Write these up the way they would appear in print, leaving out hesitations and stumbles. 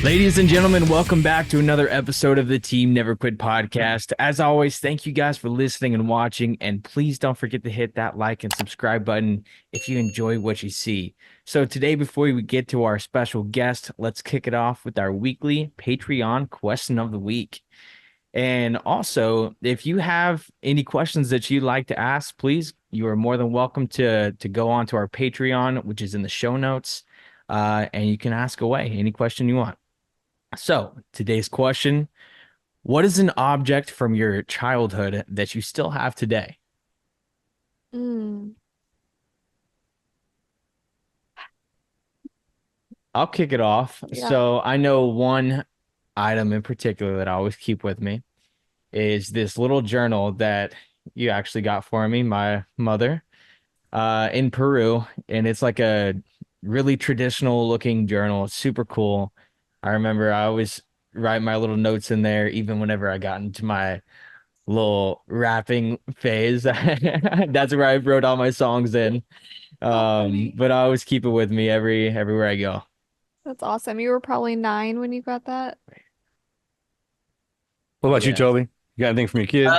Ladies and gentlemen, welcome back to another episode of the Team Never Quit podcast. As always, thank you guys for listening and watching, and please don't forget to hit that like and subscribe button if you enjoy what you see. So today, before we get to our special guest, let's kick it off with our weekly Patreon question of the week. And also, if you have any questions that you'd like to ask, please, you are more than welcome to go on to our Patreon, which is in the show notes, and you can ask away any question you want. So today's question: what is an object from your childhood that you still have today? I'll kick it off. Yeah. So I know one item in particular that I always keep with me is this little journal that you actually got for me, my mother, in Peru. And it's like a really traditional looking journal. It's super cool. I remember I always write my little notes in there, even whenever I got into my little rapping phase. That's where I wrote all my songs in. But I always keep it with me everywhere I go. That's awesome. You were probably 9 when you got that. What about you, Yeah. Toby? You got anything from your kid?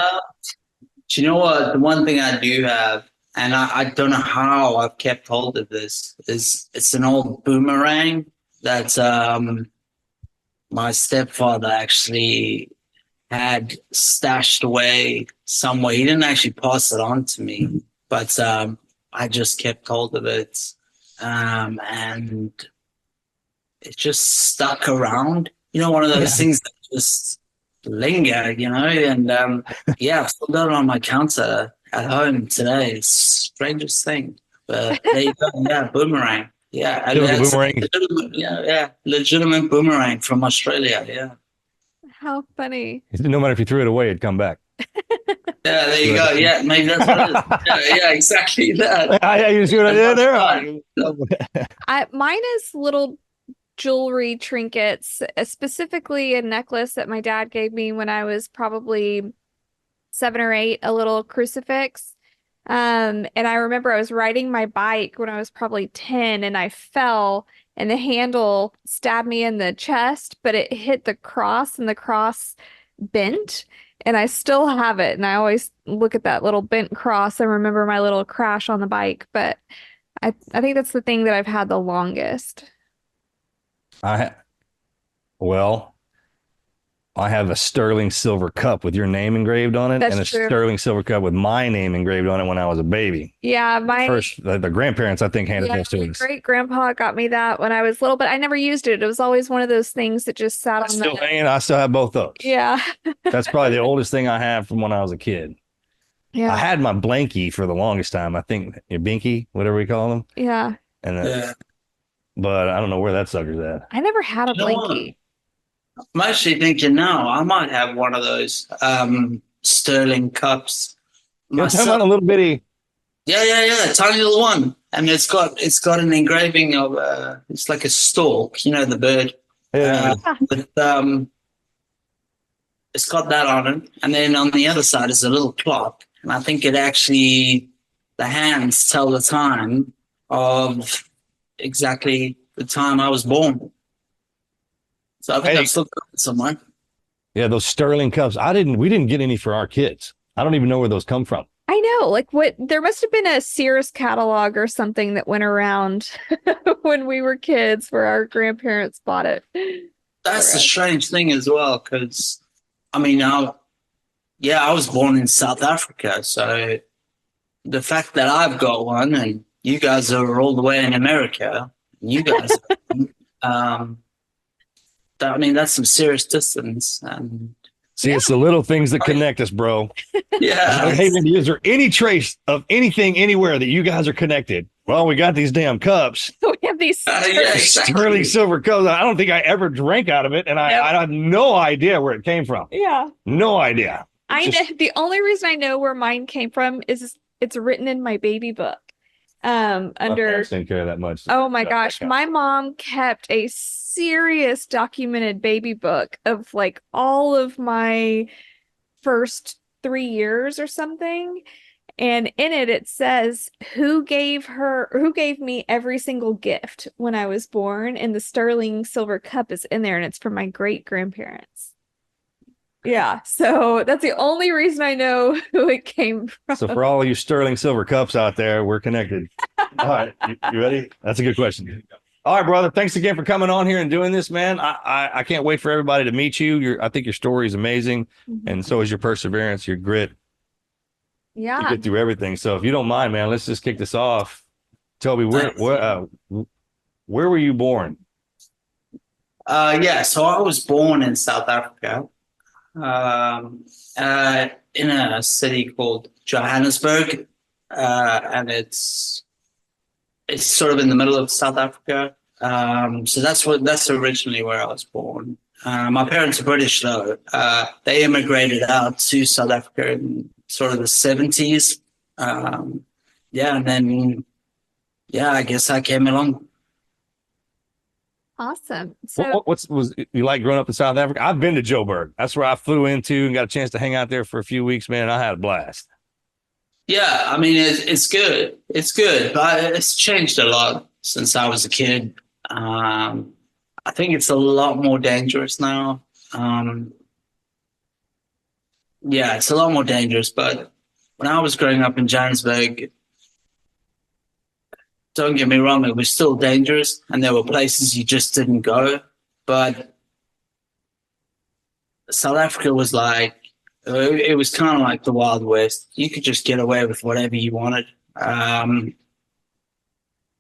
Do you know what? The one thing I do have, and I don't know how I've kept hold of this, is it's an old boomerang that my stepfather actually had stashed away somewhere. He didn't actually pass it on to me, but I just kept hold of it, and it just stuck around. You know, one of those things that just linger, and yeah, I've still got it on my counter at home today. It's the strangest thing. But there you go. Yeah, boomerang. Yeah, It was a boomerang. Legitimate boomerang from Australia. Yeah. How funny. No matter if you threw it away, it'd come back. Yeah, there you go. Yeah, maybe that's what it is. Yeah, exactly that. Yeah, you see what I did there? Mine is little jewelry trinkets, specifically a necklace that my dad gave me when I was probably 7 or 8, a little crucifix. And I remember I was riding my bike when I was probably 10 and I fell and the handle stabbed me in the chest, but it hit the cross and the cross bent. And I still have it. And I always look at that little bent cross and remember my little crash on the bike. But I think that's the thing that I've had the longest. I have a sterling silver cup with your name engraved on it, That's and a true. sterling silver cup with my name engraved on it when I was a baby. Yeah, The grandparents, I think, handed yeah, those to my us. great grandpa got me that when I was little, but I never used it. It was always one of those things that just sat on Still the. hanging. I still have both those. Yeah. That's probably the oldest thing I have from when I was a kid. I Yeah. had my blankie for the longest time. I think your binky, whatever we call them, Yeah. and Yeah. but I don't know where that sucker's at. I never had a You know what? blankie. I'm actually thinking now I might have one of those sterling cups You're talking myself. about a little bitty. Yeah, tiny little one, and it's got an engraving of it's like a stork, the bird. Yeah. With it's got that on it, and then on the other side is a little clock, and I think the hands tell the time of exactly the time I was born. So I think Hey. I've still got it somewhere. Yeah, those sterling cups. We didn't get any for our kids. I don't even know where those come from. I know, like there must have been a Sears catalog or something that went around when we were kids where our grandparents bought it. That's the strange thing as well, because I mean, I was born in South Africa, so the fact that I've got one and you guys are all the way in America, you guys, that's some serious distance. And See, it's the little things that connect us, bro. yeah, Hey, Mindy, is there any trace of anything anywhere that you guys are connected? Well, we got these damn cups. We have these. yeah, exactly. Sterling silver cups. I don't think I ever drank out of it, and I have no idea where it came from. Yeah. No idea. The only reason I know where mine came from is it's written in my baby book. My Under parents didn't care that much. Oh my gosh, my mom kept a serious documented baby book of like all of my first 3 years or something. And in it, it says who gave me every single gift when I was born, and the sterling silver cup is in there, and it's from my great grandparents. Yeah, so that's the only reason I know who it came from. So for all of you sterling silver cups out there, we're connected. All right, you ready? That's a good question. All right, brother. Thanks again for coming on here and doing this, man. I can't wait for everybody to meet you. I think your story is amazing, and so is your perseverance, your grit. Yeah. To get through everything. So if you don't mind, man, let's just kick this off. Toby, where were you born? So I was born in South Africa, in a city called Johannesburg, and it's sort of in the middle of South Africa. So that's originally where I was born. My parents are British though. They immigrated out to South Africa in sort of the 70s. And then I guess I came along. Awesome. So What was you like growing up in South Africa? I've been to Joburg. That's where I flew into and got a chance to hang out there for a few weeks, man. I had a blast. Yeah, I mean it's good. It's good, but it's changed a lot since I was a kid. I think it's a lot more dangerous now. It's a lot more dangerous. But when I was growing up in Johannesburg, don't get me wrong, it was still dangerous, and there were places you just didn't go. But South Africa was like, it was kind of like the Wild West. You could just get away with whatever you wanted.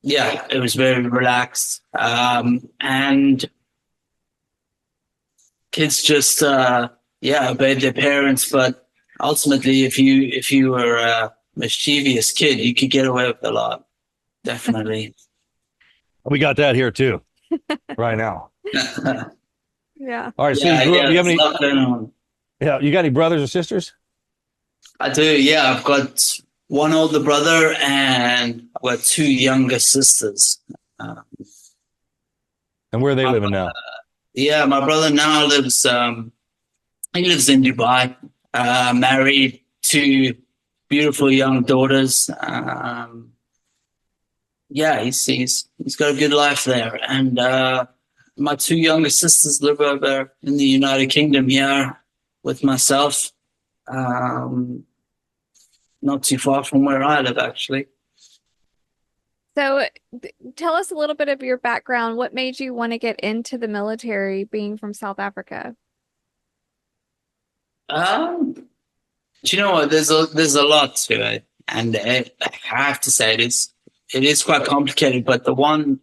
It was very relaxed, and kids just obeyed their parents. But ultimately, if you were a mischievous kid, you could get away with a lot. Definitely. We got that here too, right now. yeah. All right. So you have any? Yeah, you got any brothers or sisters? I do. Yeah, I've got one older brother and I've got two younger sisters. And where are they living now? My brother now lives. He lives in Dubai. Married, two beautiful young daughters. He's got a good life there. And my two younger sisters live over in the United Kingdom here with myself. Not too far from where I live, actually. So tell us a little bit of your background. What made you want to get into the military, being from South Africa? Do you know what? There's a lot to it. And I have to say it is quite complicated, but the one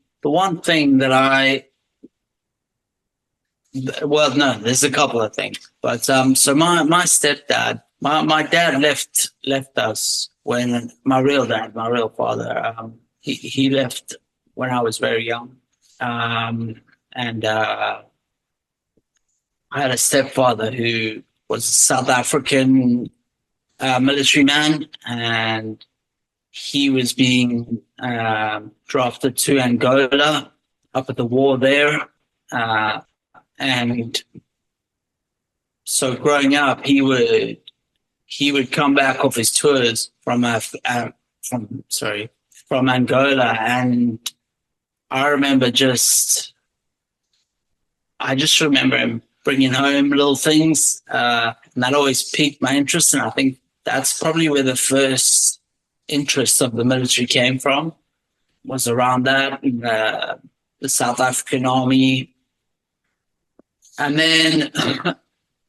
thing that there's a couple of things. But so my stepdad, my dad left us when my real father, he left when I was very young. And I had a stepfather who was a South African military man, and he was being drafted to Angola up at the war there. And so growing up, he would come back off his tours from Angola, and I just remember him bringing home little things, and that always piqued my interest. And I think that's probably where the first interest of the military came from, was around that, the South African Army. And then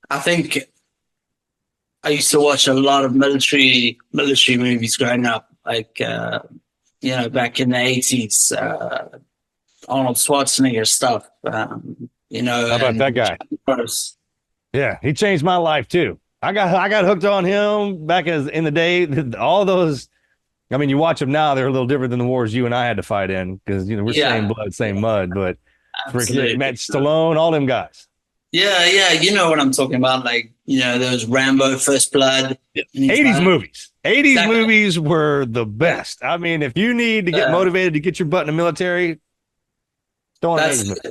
I think I used to watch a lot of military movies growing up, like back in the 80s, Arnold Schwarzenegger stuff. How about that guy? Yeah, he changed my life too. I got hooked on him back in the day. All those, I mean, you watch them now; they're a little different than the wars you and I had to fight in, because we're same blood, same mud. But freaking Matt Stallone, all them guys. Yeah, you know what I'm talking about. Like, those Rambo, First Blood. 80s movies. 80s movies were the best. I mean, if you need to get motivated to get your butt in the military, don't.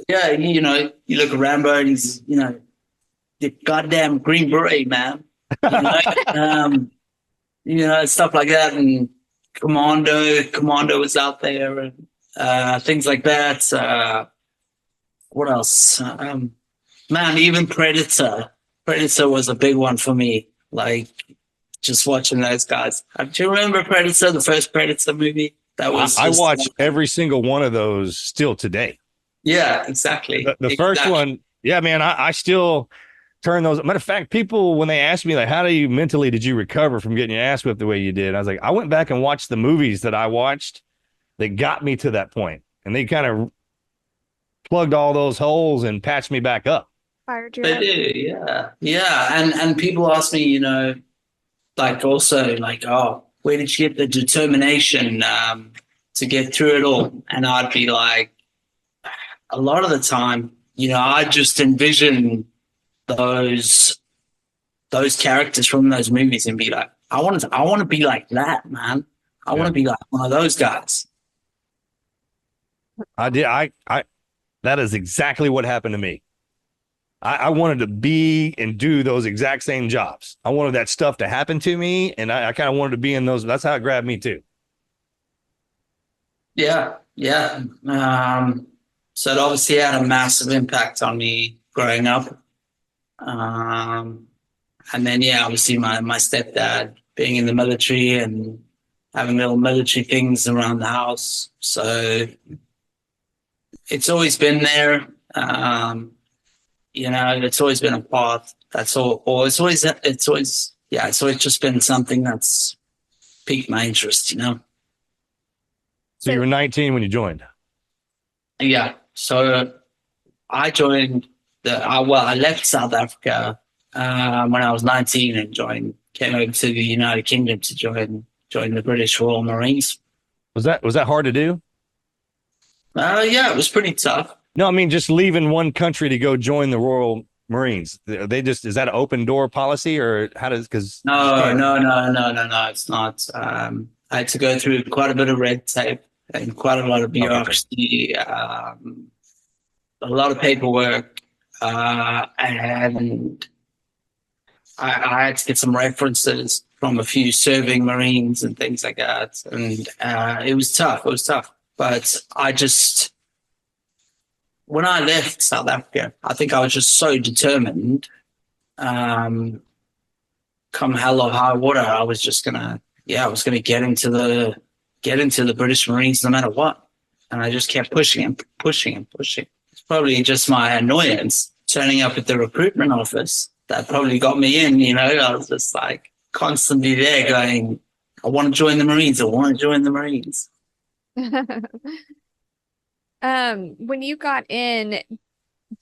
Yeah, you look at Rambo and he's, the goddamn Green Beret, man. stuff like that. And Commando was out there, and things like that. What else? Man, even Predator. Predator was a big one for me. Like, just watching those guys. Do you remember Predator, the first Predator movie? I watch every single one of those still today. Yeah, exactly. The first one, yeah, man, I still turn those. Matter of fact, people, when they ask me, like, how did you recover from getting your ass whipped the way you did? I was like, I went back and watched the movies that I watched that got me to that point, and they kind of plugged all those holes and patched me back up. Fired you They up. do, yeah. And people ask me, like, also, like, oh, where did you get the determination to get through it all? And I'd be like, a lot of the time, I just envision those characters from those movies and be like, I want to be like that, man. I want to be like one of those guys. I did. That is exactly what happened to me. I wanted to be and do those exact same jobs. I wanted that stuff to happen to me, and I kind of wanted to be in those. That's how it grabbed me too. Yeah. So it obviously had a massive impact on me growing up. And then, obviously my stepdad being in the military and having little military things around the house. So it's always been there. It's always been a path. That's all. Or it's always just been something that's piqued my interest, So you were 19 when you joined. Yeah. So I joined I left South Africa when I was 19 and came over to the United Kingdom to join the British Royal Marines. Was that hard to do? Yeah, it was pretty tough. No, I mean, just leaving one country to go join the Royal Marines. Is that an open door policy, or how does, No, it's not. I had to go through quite a bit of red tape and quite a lot of bureaucracy, a lot of paperwork, and I had to get some references from a few serving Marines and things like that. And it was tough. But when I left South Africa, I think I was just so determined. Come hell or high water, I was just gonna get into the British Marines no matter what. And I just kept pushing. It's probably just my annoyance turning up at the recruitment office that probably got me in. I was just like constantly there going, I want to join the Marines. When you got in,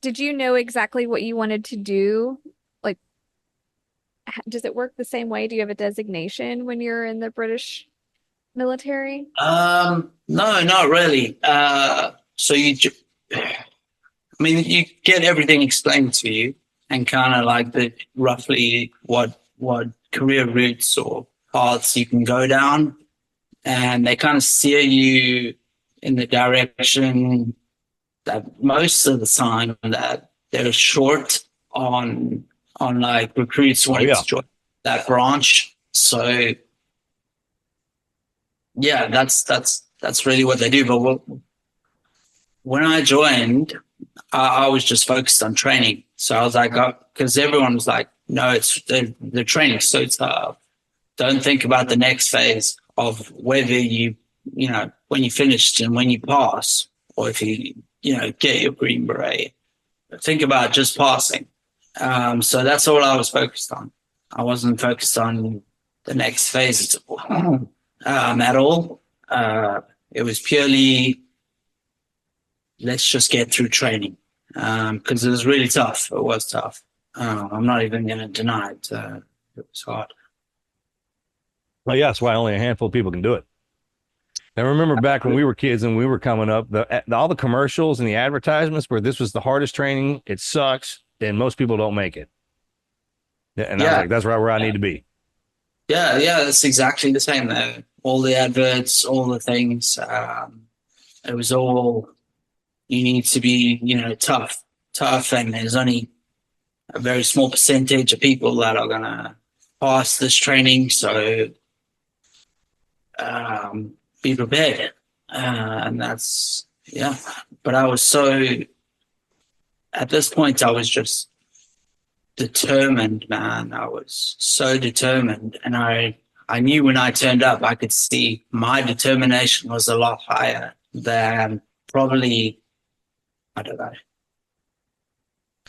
did you know exactly what you wanted to do? Like, does it work the same way? Do you have a designation when you're in the British military? No, not really. So you get everything explained to you and kind of like roughly what career routes or paths you can go down, and they kind of steer you in the direction that most of the time that they're short on like recruits wanting to join that branch. So yeah, that's really what they do. But when I joined, I was just focused on training. So I was like, because everyone was like, no, the training's so tough. Don't think about the next phase of whether when you finished and when you pass, or if you get your green beret. Think about just passing. So that's all I was focused on. I wasn't focused on the next phase at all. It was purely, let's just get through training, because it was really tough. It was tough. I'm not even going to deny it. It was hard. Well, yeah, that's why only a handful of people can do it. I remember back when we were kids and we were coming up, all the commercials and the advertisements where this was the hardest training, it sucks, and most people don't make it. And I was like, that's right where I need to be. Yeah, that's exactly the same there. All the adverts, all the things. It was all, you need to be, tough, and there's only a very small percentage of people that are going to pass this training. So be prepared. And that's, yeah. But I was at this point, I was just determined, man. I was so determined. And I knew when I turned up, I could see my determination was a lot higher than probably, I don't know,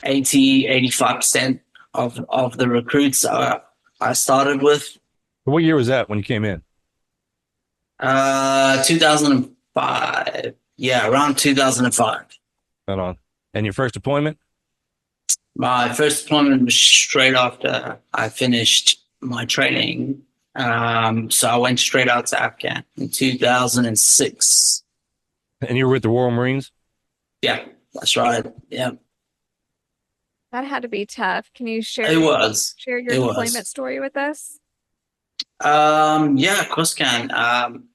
85% of the recruits I started with. What year was that when you came in? 2005. Yeah, around 2005. Right on. And your first deployment? My first deployment was straight after I finished my training. So I went straight out to Afghan in 2006. And you were with the Royal Marines? Yeah, that's right. Yeah. That had to be tough. Can you share It was. share your deployment story with us? Yeah, of course can.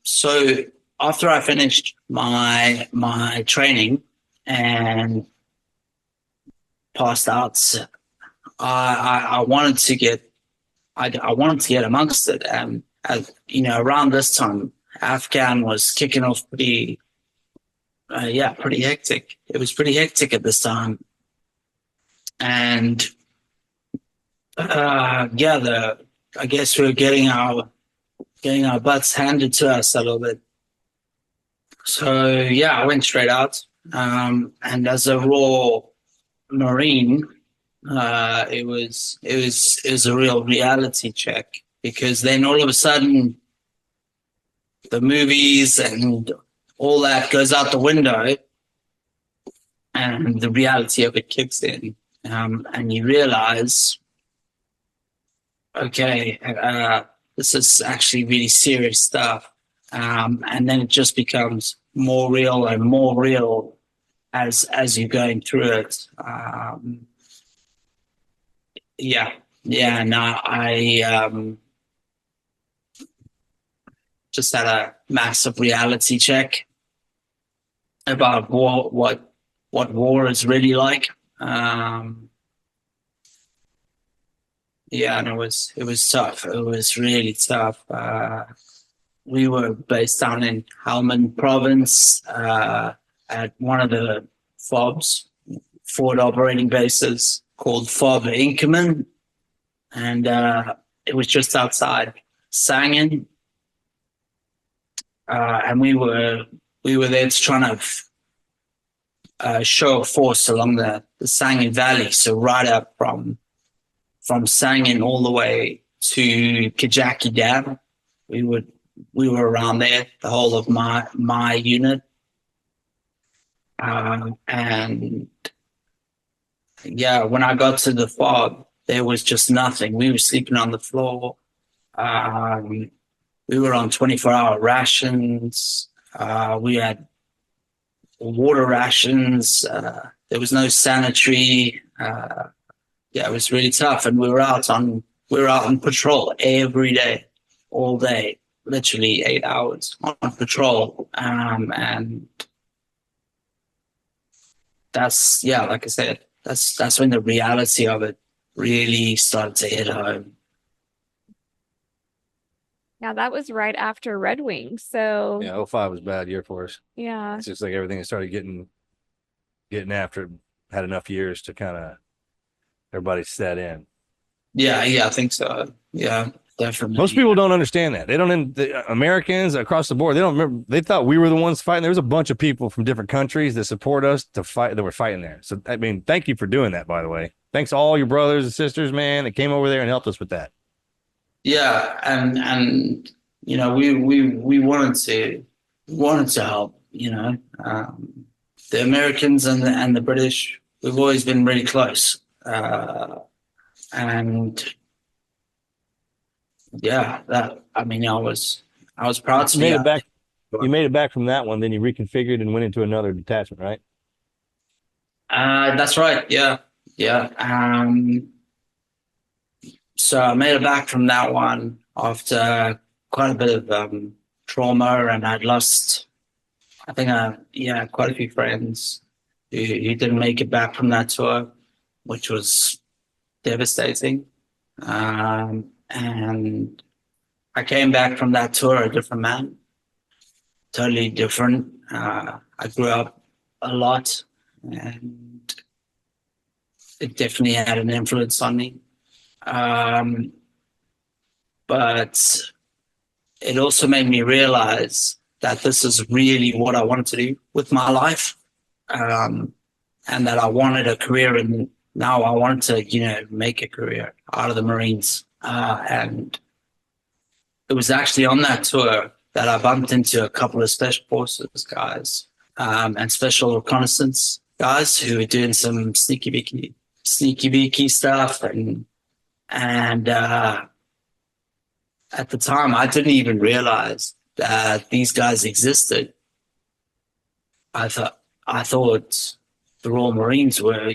So after I finished my training and passed out, I wanted to get amongst it. And around this time, Afghan was kicking off pretty hectic. It was pretty hectic at this time, and I guess we were getting our butts handed to us a little bit. So yeah, I went straight out, and as a raw Marine, it was a real reality check, because then all of a sudden the movies and all that goes out the window, and the reality of it kicks in, and you realize, okay, this is actually really serious stuff, and then it just becomes more real and more real as you're going through it. I just had a massive reality check about what war is really like. And it was tough. It was really tough. We were based down in Helmand province, at one of the FOBs, forward operating bases, called FOB Inkerman, and it was just outside Sangin, and we were there to try to show a force along the Sangin Valley, so right up from Sangin all the way to Kajaki Dam. We were around there, the whole of my unit, and yeah, when I got to the FOB, there was just nothing. We were sleeping on the floor. We were on 24-hour rations. We had water rations. There was no sanitary. It was really tough. And we were out on patrol every day, all day, literally 8 hours on patrol. And that's, like I said, that's when the reality of it really started to hit home. Yeah, that was right after Red Wing. So Yeah, 05 was a bad year for us. yeah. It's just like everything that started getting after it had enough years to kind of everybody set in. Yeah, I think so. Yeah, definitely. Most people don't understand that. They don't. The Americans across the board, they don't remember. They thought we were the ones fighting. There was a bunch of people from different countries that support us to fight. That were fighting there. So I mean, thank you for doing that. By the way, thanks to all your brothers and sisters, man, that came over there and helped us with that. Yeah, and we wanted to help. The Americans and the British, we've always been really close, and yeah, I was proud to You made be it back. You made it back from that one. Then you reconfigured and went into another detachment, right? That's right. Yeah. So I made it back from that one after quite a bit of trauma, and I'd lost, I think, quite a few friends who didn't make it back from that tour, which was devastating. And I came back from that tour a different man, totally different. I grew up a lot, and it definitely had an influence on me. But it also made me realize that this is really what I wanted to do with my life, and that I wanted a career, and now I wanted to, make a career out of the Marines. And it was actually on that tour that I bumped into a couple of special forces guys and special reconnaissance guys who were doing some sneaky beaky stuff, and at the time, I didn't even realize that these guys existed. I thought the Royal Marines were,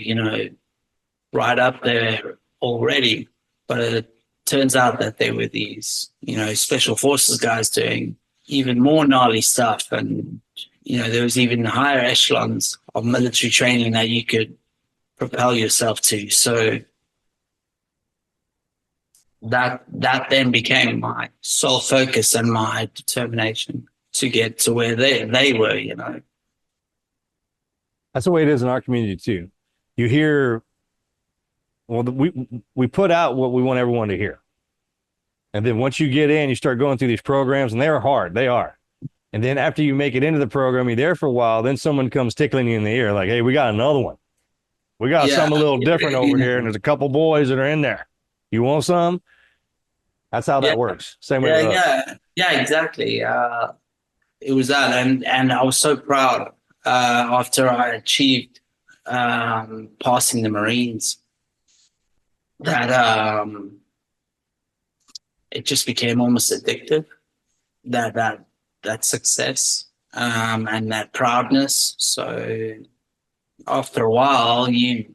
right up there already, but it turns out that they were these, special forces guys doing even more gnarly stuff, and there was even higher echelons of military training that you could propel yourself to. So that then became my sole focus and my determination to get to where they were. That's the way it is in our community too. You hear, well, we put out what we want everyone to hear, and then once you get in, you start going through these programs, and they're hard. They are. And then after you make it into the program, you're there for a while. Then someone comes tickling you in the ear, like, "Hey, we got another one. We got something a little different over here, and there's a couple boys that are in there. You want some?" That's how that works. Same way with us. Yeah, exactly. It was that, and I was so proud after I achieved passing the Marines that it just became almost addictive. That success and that proudness. So after a while, you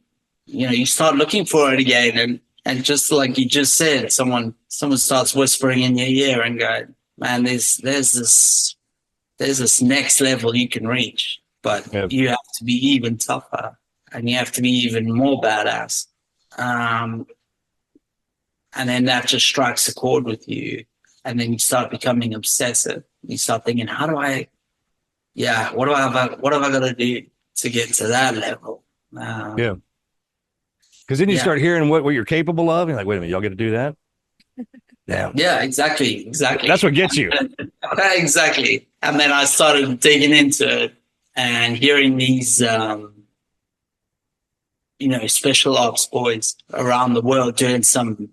start looking for it again, and just like you just said, someone starts whispering in your ear and go, "Man, there's this next level you can reach, but you have to be even tougher, and you have to be even more badass." And then that just strikes a chord with you, and then you start becoming obsessive. You start thinking, what have I got to do to get to that level? Because then you start hearing what you're capable of. And you're like, wait a minute, y'all get to do that? Damn. Yeah, exactly. That's what gets you. Exactly. And then I started digging into it and hearing these, special ops boys around the world doing some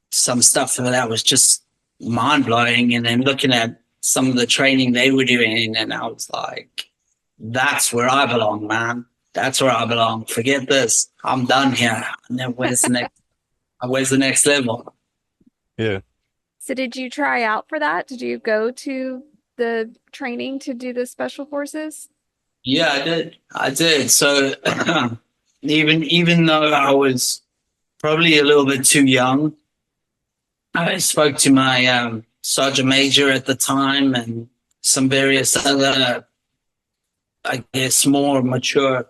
stuff that was just mind blowing. And then looking at some of the training they were doing, and I was like, that's where I belong, man. That's where I belong. Forget this. I'm done here. And then where's the next level? Yeah. So did you try out for that? Did you go to the training to do the special forces? Yeah, I did. So even though I was probably a little bit too young, I spoke to my sergeant major at the time and some various other, I guess, more mature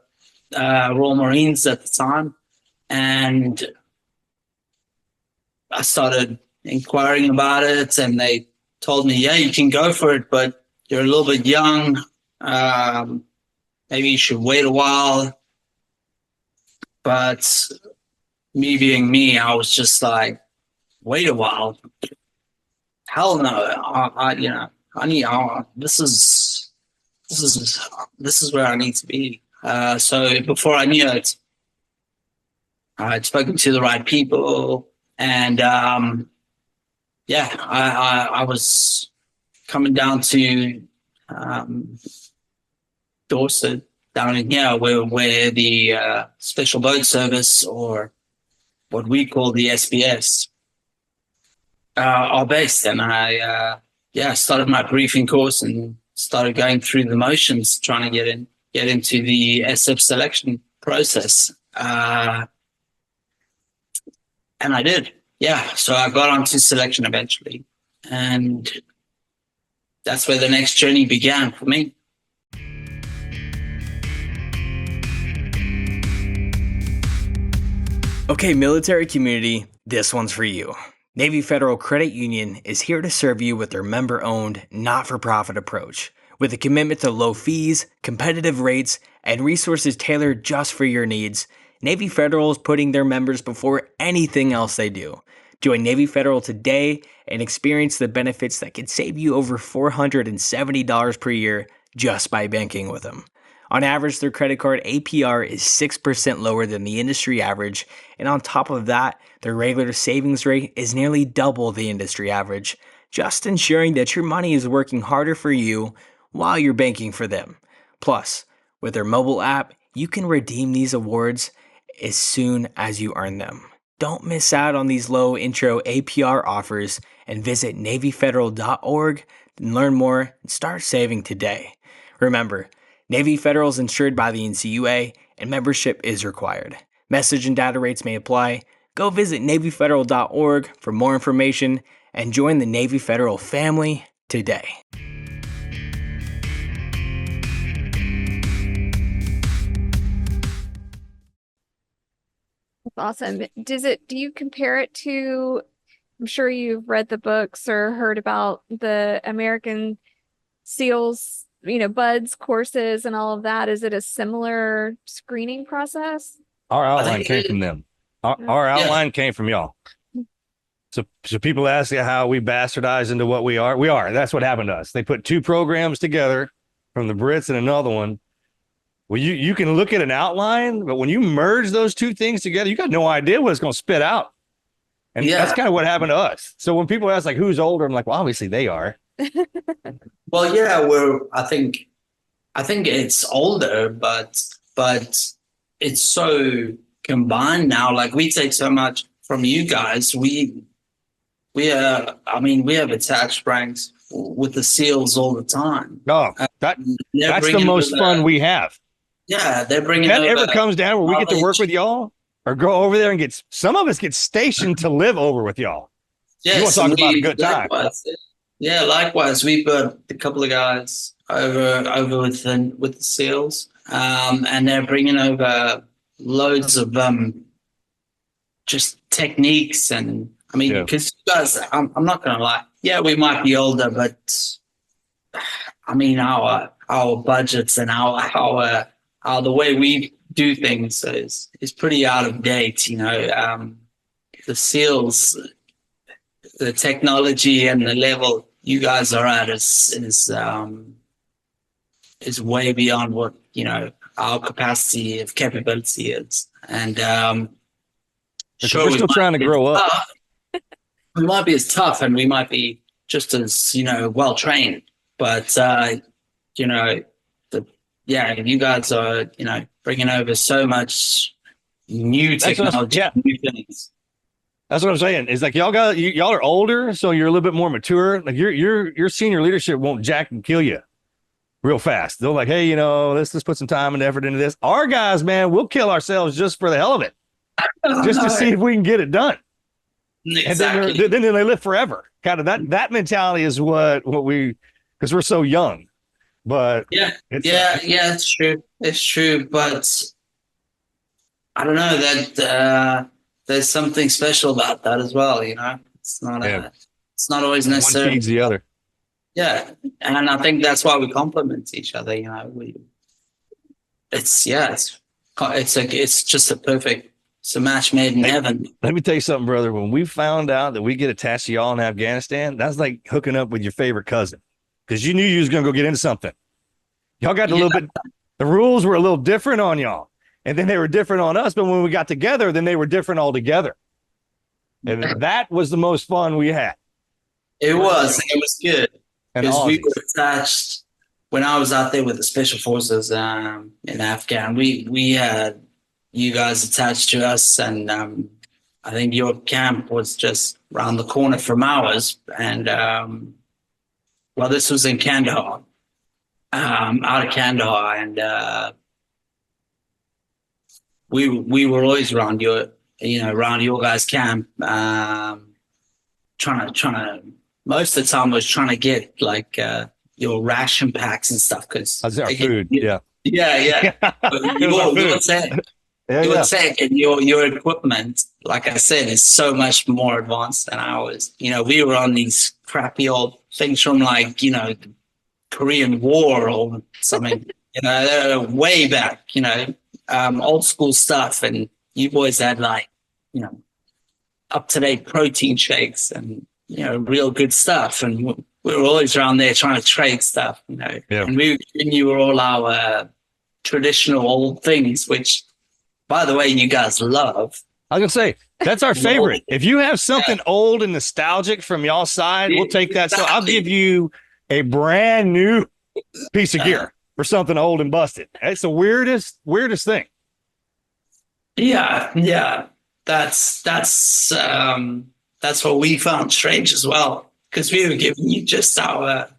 Royal Marines at the time, and I started inquiring about it, and they told me, "Yeah, you can go for it, but you're a little bit young. Maybe you should wait a while." But me being me, I was just like, "Wait a while? Hell no! This is where I need to be." So before I knew it, I'd spoken to the right people, and I was coming down to Dorset, down in here, where the Special Boat Service, or what we call the SBS, are based. And I started my briefing course and started going through the motions, trying to get into the SF selection process. And I did. Yeah. So I got onto selection eventually. And that's where the next journey began for me. Okay, military community, this one's for you. Navy Federal Credit Union is here to serve you with their member-owned, not-for-profit approach. With a commitment to low fees, competitive rates, and resources tailored just for your needs, Navy Federal is putting their members before anything else they do. Join Navy Federal today and experience the benefits that could save you over $470 per year just by banking with them. On average, their credit card APR is 6% lower than the industry average, and on top of that, their regular savings rate is nearly double the industry average, just ensuring that your money is working harder for you while you're banking for them. Plus, with their mobile app, you can redeem these awards as soon as you earn them. Don't miss out on these low intro APR offers and visit NavyFederal.org and learn more and start saving today. Remember, Navy Federal is insured by the NCUA and membership is required. Message and data rates may apply. Go visit NavyFederal.org for more information and join the Navy Federal family today. That's awesome. Do you compare it to, I'm sure you've read the books or heard about the American SEALs, buds courses and all of that. Is it a similar screening process? Our outline came from them. Our outline came from y'all. So people ask you how we bastardize into what we are. We are. That's what happened to us. They put two programs together from the Brits and another one. Well, you can look at an outline, but when you merge those two things together, you got no idea what it's going to spit out. And that's kind of what happened to us. So when people ask, like, who's older? I'm like, well, obviously they are. Well, yeah, I think it's older, but it's so combined now. Like, we take so much from you guys. We have attached ranks with the SEALs all the time. Oh, that's the most fun we have. Yeah, they're bringing. That ever comes down where we get to work with y'all, or go over there and some of us get stationed to live over with y'all. Yeah, you want to talk about a good time? Yeah, likewise. We've got a couple of guys over with the SEALs, and they're bringing over loads of just techniques, and because you guys, I'm not gonna lie. Yeah, we might be older, but our budgets and our the way we do things is pretty out of date. The SEALs, the technology and the level you guys are at is way beyond what our capacity of capability is, and sure, we're still trying to grow up. We might be as tough, and we might be just as well trained, but you guys are bringing over so much new technology, new things. That's what I'm saying. It's like y'all are older, so you're a little bit more mature. Like your senior leadership won't jack and kill you real fast. They're like, hey, let's just put some time and effort into this. Our guys, man, we'll kill ourselves just for the hell of it, just to see if we can get it done. Exactly. And then they live forever. Kind of that mentality is what we, because we're so young. But it's true. It's true, but I don't know that there's something special about that as well. It's not it's not always necessary. One feeds the other. Yeah, and I think that's why we complement each other. It's just it's a match made in heaven. Let me tell you something, brother. When we found out that we get attached to y'all in Afghanistan, that's like hooking up with your favorite cousin, because you knew you was going to go get into something. Y'all got a little bit, the rules were a little different on y'all, and then they were different on us. But when we got together, then they were different altogether. And that was the most fun we had. It was good. Because we were attached when I was out there with the special forces in Afghan. We had you guys attached to us, and I think your camp was just around the corner from ours. And this was in Kandahar, out of Kandahar, and we were always around your guys' camp, trying to. Most of the time, I was trying to get your ration packs and stuff, because that's our food. Yeah. But you were Your tech and your equipment, like I said, is so much more advanced than ours. We were on these crappy old things from the Korean War or something. They're way back. Old school stuff, and you boys had up to date protein shakes and real good stuff. And we were always around there trying to trade stuff. Yeah. And we were all our traditional old things, which, by the way, you guys love. I was gonna say that's our favorite. If you have something old and nostalgic from y'all side, we'll take that. So I'll give you a brand new piece of gear for something old and busted. It's the weirdest thing. Yeah. That's what we found strange as well, because we were giving you just our.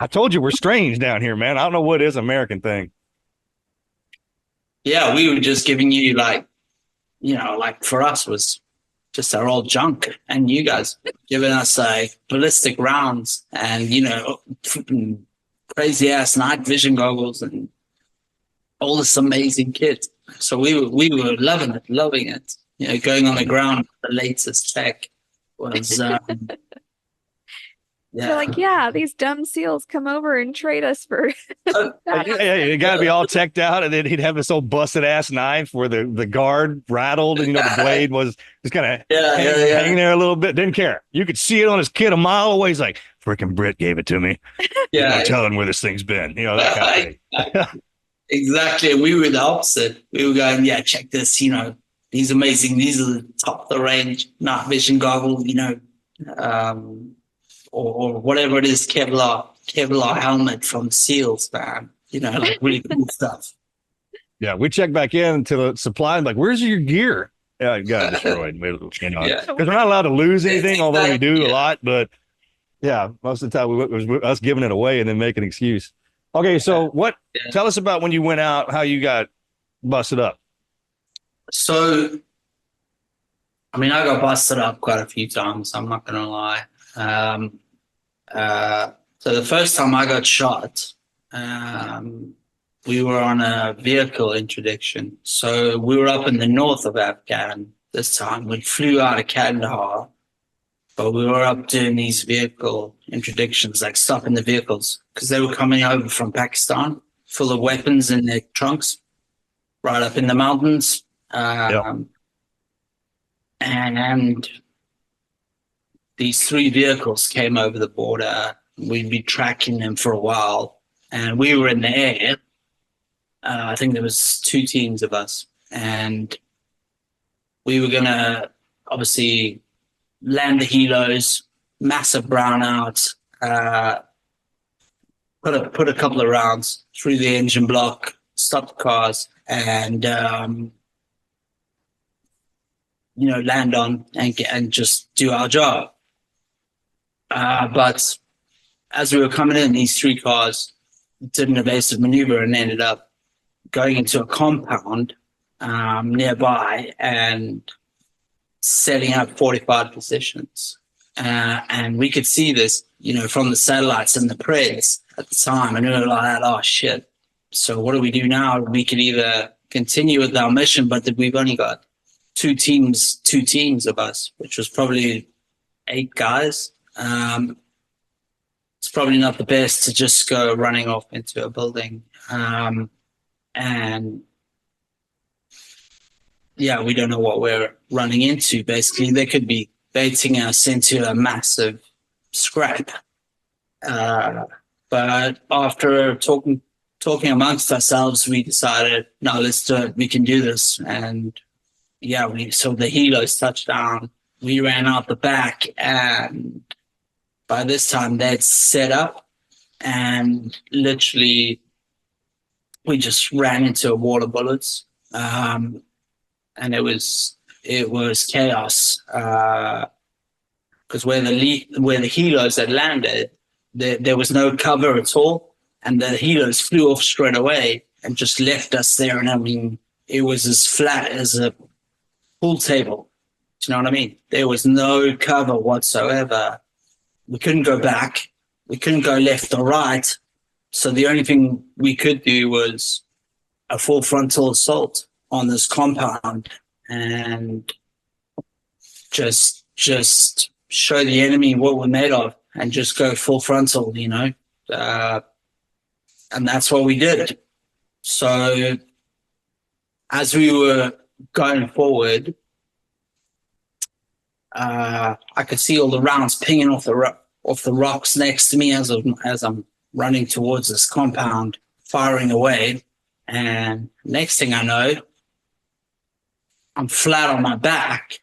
I told you we're strange down here, man. I don't know what is American thing. Yeah, we were just giving you for us was just our old junk, and you guys giving us ballistic rounds and crazy ass night vision goggles and all this amazing kit. So we were loving it. Going on the ground with the latest tech was. They're these dumb SEALs come over and trade us for. It got to be all teched out, and then he'd have this old busted ass knife where the guard rattled, and the blade was just kind of hanging there a little bit. Didn't care. You could see it on his kid a mile away. He's like, "Frickin' Brit gave it to me." Yeah, I'm telling where this thing's been. That kind of thing. Exactly. We were the opposite. We were going, check this. These amazing. These are the top of the range night vision goggles. Or whatever it is, Kevlar helmet from SEALs, man. Really cool stuff. Yeah, we check back in to the supply and where's your gear? Yeah, it got destroyed. Because we're not allowed to lose anything, although we do a lot. But yeah, most of the time it was us giving it away and then making an excuse. Okay, so tell us about when you went out, how you got busted up. So, I got busted up quite a few times. I'm not going to lie. So the first time I got shot, we were on a vehicle interdiction. So we were up in the north of Afghanistan this time. We flew out of Kandahar, but we were up doing these vehicle interdictions, stopping the vehicles, because they were coming over from Pakistan full of weapons in their trunks, right up in the mountains. And these 3 vehicles came over the border. We'd be tracking them for a while, and we were in the air. I think there was 2 teams of us, and we were gonna obviously land the Hilos, massive brownout, put a couple of rounds through the engine block, stop the cars, and land on and just do our job. But as we were coming in, these 3 cars did an evasive maneuver and ended up going into a compound nearby and setting up fortified positions. And we could see this, from the satellites and the preds at the time. And we were like, oh, shit. So what do we do now? We could either continue with our mission, but we've only got two teams of us, which was probably 8 guys. It's probably not the best to just go running off into a building. And yeah, we don't know what we're running into. Basically, they could be baiting us into a massive scrap. But after talking amongst ourselves, we decided, no, let's do it. We can do this. And yeah, so the Hilos touched down. We ran out the back, and by this time they'd set up, and literally we just ran into a wall of bullets. And it was chaos. Because where the Hilos had landed, there was no cover at all, and the Hilos flew off straight away and just left us there. And I mean, it was as flat as a pool table. Do you know what I mean? There was no cover whatsoever. We couldn't go back. We couldn't go left or right. So the only thing we could do was a full frontal assault. on this compound and just show the enemy what we're made of and just go full frontal, you know. And that's what we did. So as we were going forward, I could see all the rounds pinging off the rocks next to me as I'm running towards this compound, firing away. And next thing I know, I'm flat on my back,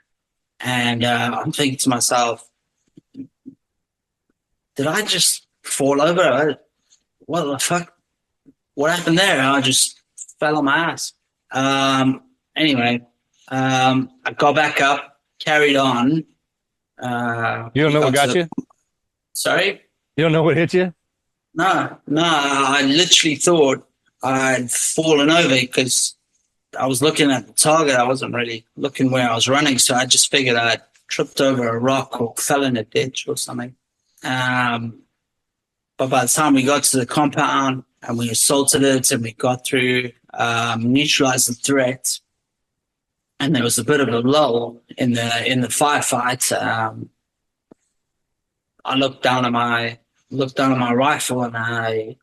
and I'm thinking to myself, did I just fall over? What the fuck? What happened there? I just fell on my ass. Anyway, I got back up, carried on. You don't know what got you? Sorry? You don't know what hit you? No, I literally thought I'd fallen over because I was looking at the target. I wasn't really looking where I was running, so I just figured I'd tripped over a rock or fell in a ditch or something. But by the time we got to the compound and we assaulted it and we got through, neutralized the threat, and there was a bit of a lull in the firefight. I looked down at my rifle and I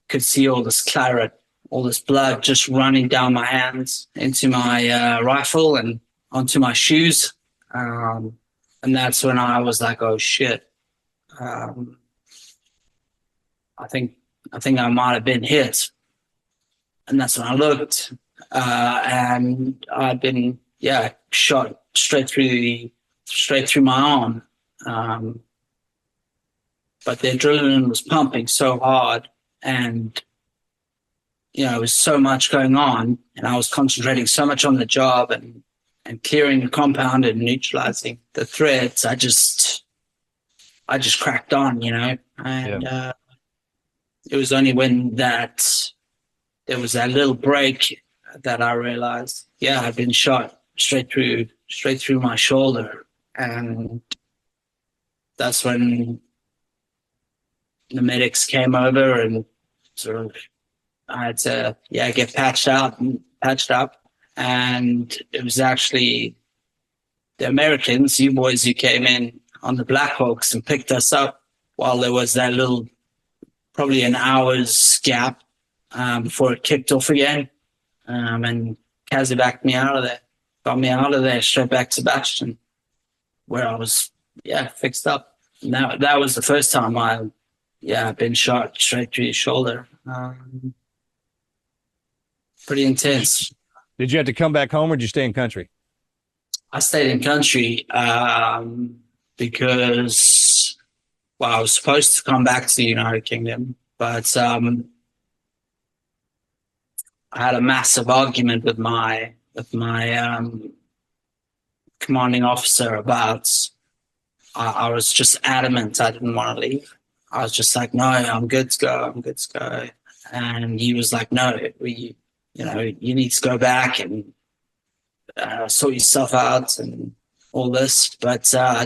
could see all this claret, all this blood just running down my hands into my rifle and onto my shoes. And that's when I was like, oh shit. I think I might have been hit. And that's when I looked, and I'd been, shot straight through my arm. But the adrenaline was pumping so hard, and there was so much going on, and I was concentrating so much on the job and clearing the compound and neutralizing the threats. I just cracked on, and it was only when there was that little break that I realized, I'd been shot straight through my shoulder, and that's when the medics came over and sort of I had to get patched up, and it was actually the Americans, you boys, who came in on the Black Hawks and picked us up while there was that little, probably an hour's gap before it kicked off again, and Kazi backed me out of there, got me out of there straight back to Bastion, where I was fixed up. And that was the first time I've been shot straight through the shoulder. Pretty intense. Did you have to come back home or did you stay in country? I stayed in country because, I was supposed to come back to the United Kingdom, but I had a massive argument with my commanding officer about. I was just adamant I didn't want to leave. I was just like, no, I'm good to go. And he was like, no, you need to go back and sort yourself out and all this. But I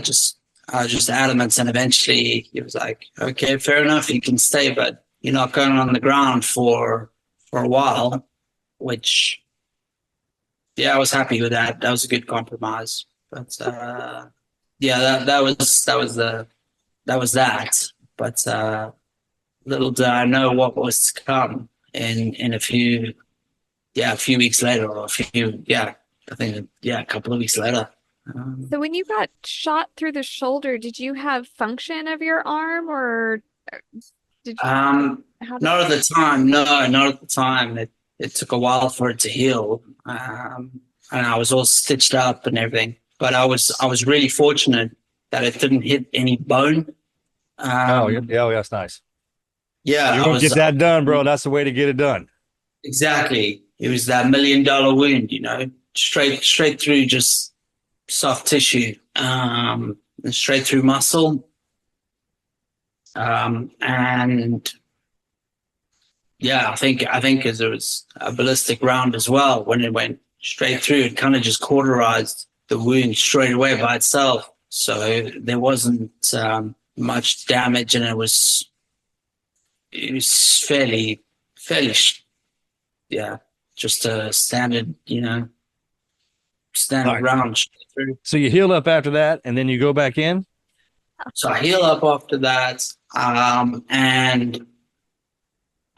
was just adamant, and eventually he was like, okay, fair enough, you can stay, but you're not going on the ground for a while, which, I was happy with that. That was a good compromise. But that was that. But little did I know what was to come in a few weeks later, or a couple of weeks later. So when you got shot through the shoulder, did you have function of your arm, or did you? Not at the time. No, not at the time. It took a while for it to heal, and I was all stitched up and everything. But I was really fortunate that it didn't hit any bone. That's nice. Yeah, you won't get that done, bro. That's the way to get it done. Exactly. It was that $1 million wound, straight through just soft tissue, and straight through muscle. And I think as it was a ballistic round as well, when it went straight through, it kind of just cauterized the wound straight away by itself. So there wasn't much damage, and it was fairly just a standard, standard Right. round. So you heal up after that, and then you go back in. So I heal up after that, and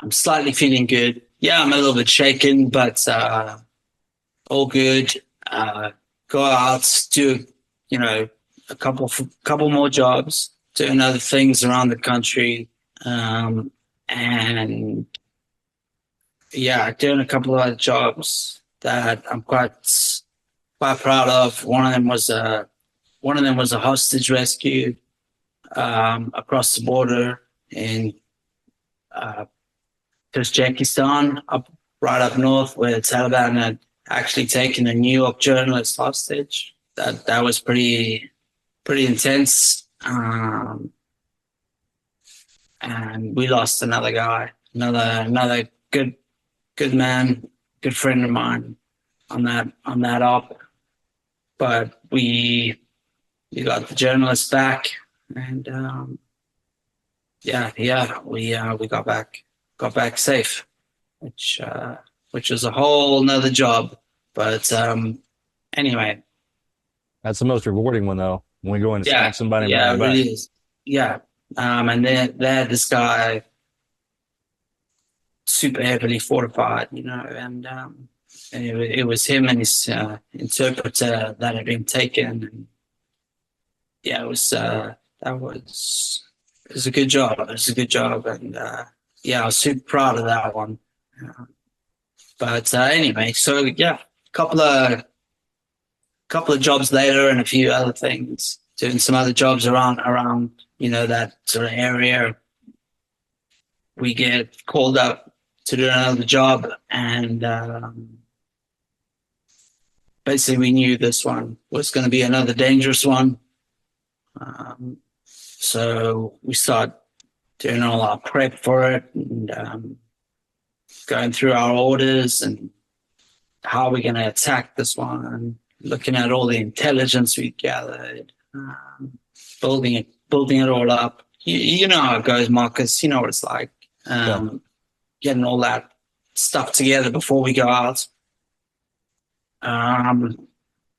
I'm slightly feeling good. Yeah, I'm a little bit shaken, but all good. Go out, do a couple more jobs, doing other things around the country, and yeah, doing a couple of other jobs that I'm quite proud of. One of them was a hostage rescue across the border in Tajikistan, right up north, where the Taliban had actually taken a New York journalist hostage. That was pretty intense. And we lost another guy, another good man, good friend of mine on that op. But we got the journalist back, and we got back safe, which was a whole nother job. But anyway, That's the most rewarding one, though. When we go in and snag somebody and yeah, bring it them back. really is. Yeah. And they had this guy super heavily fortified, and it was him and his interpreter that had been taken. And yeah, it was a good job. It was a good job, and I was super proud of that one. But anyway, so yeah, couple of jobs later and a few other things, doing some other jobs around that sort of area. We get called up to do another job, and basically we knew this one was going to be another dangerous one. So we start doing all our prep for it, and going through our orders and how we're going to attack this one, and looking at all the intelligence we gathered, building it all up. You know how it goes, Marcus. You know what it's like. Getting all that stuff together before we go out.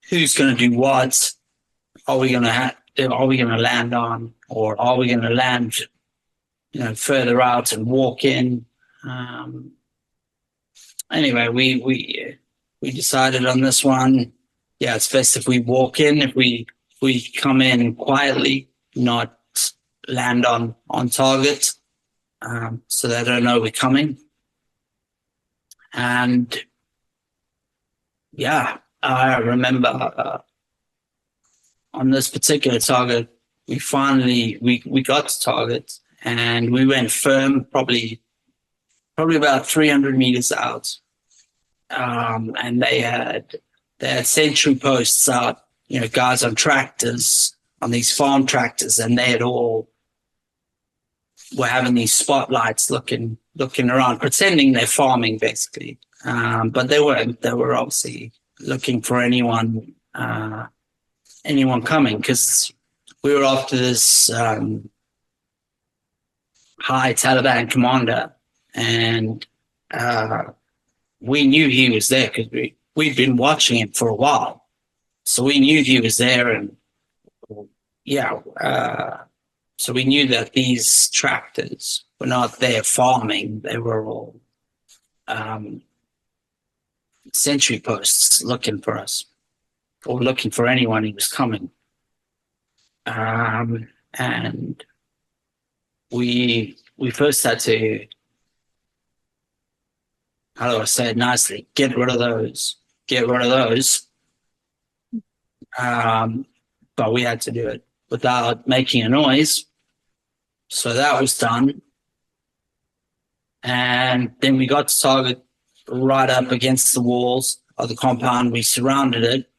Who's going to do what? Are we going to land on, or are we going to land, further out and walk in? Anyway, we decided on this one. Yeah, it's best if we walk in. If we come in quietly, not land on target, so they don't know we're coming. And yeah, I remember on this particular target, we got to target, and we went firm, probably about 300 meters out, and they had sentry posts out, guys on tractors, on these farm tractors, and they had all were having these spotlights looking around, pretending they're farming, basically. But they were obviously looking for anyone coming, because we were after this high Taliban commander, and we knew he was there because we'd been watching him for a while, so we knew he was there. And so we knew that these tractors were not there farming; they were all sentry posts looking for us, or looking for anyone who was coming. And we first had to, how do I say it nicely, get rid of those. But we had to do it without making a noise. So that was done. And then we got to target right up against the walls of the compound. We surrounded it.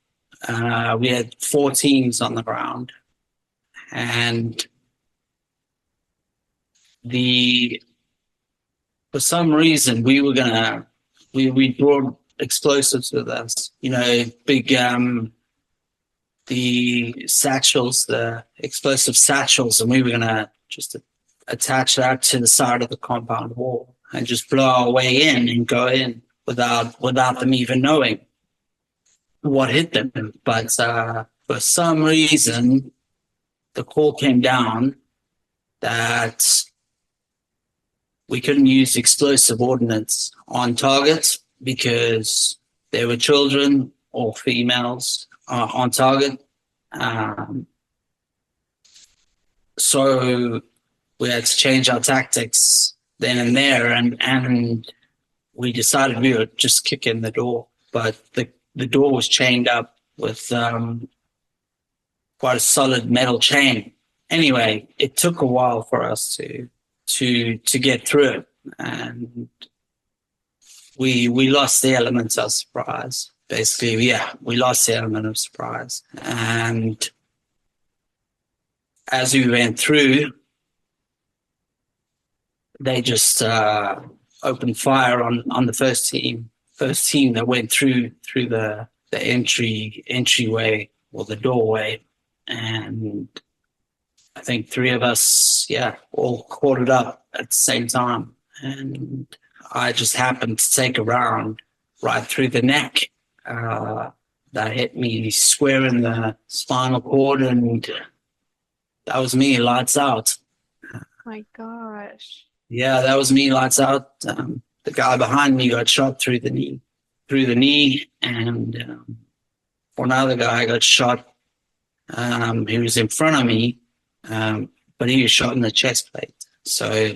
We had 4 teams on the ground. And for some reason, we brought explosives with us, big, the satchels, the explosive satchels, and we were going to just attach that to the side of the compound wall and just blow our way in and go in without them even knowing what hit them. But for some reason, the call came down that we couldn't use explosive ordnance on targets because there were children or females on target. So we had to change our tactics then and there, and we decided we would just kick in the door. But the door was chained up with quite a solid metal chain. Anyway, it took a while for us to get through it, and we lost the element of surprise. Basically, yeah, we lost the element of surprise. And as we went through, they just opened fire on the first team that went through the entryway or the doorway. And I think three of us, all caught it up at the same time. And I just happened to take a round right through the neck. That hit me square in the spinal cord, and that was me, lights out. My gosh. Yeah, that was me, lights out. The guy behind me got shot through the knee, and another guy got shot. He was in front of me, but he was shot in the chest plate. So,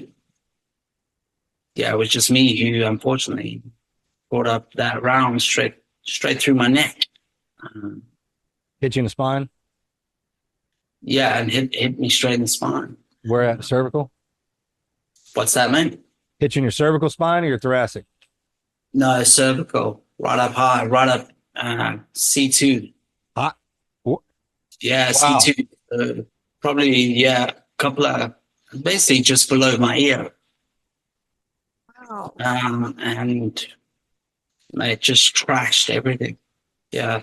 yeah, it was just me who unfortunately brought up that round straight through my neck. Hit you in the spine? Yeah, and hit me straight in the spine. Where at? Cervical? What's that mean? Hit you in your cervical spine or your thoracic? No, cervical, right up high, right up C2. Hot? Yeah, Wow. C2. Probably, a couple of, basically just below my ear. Wow. And it just trashed everything. Yeah.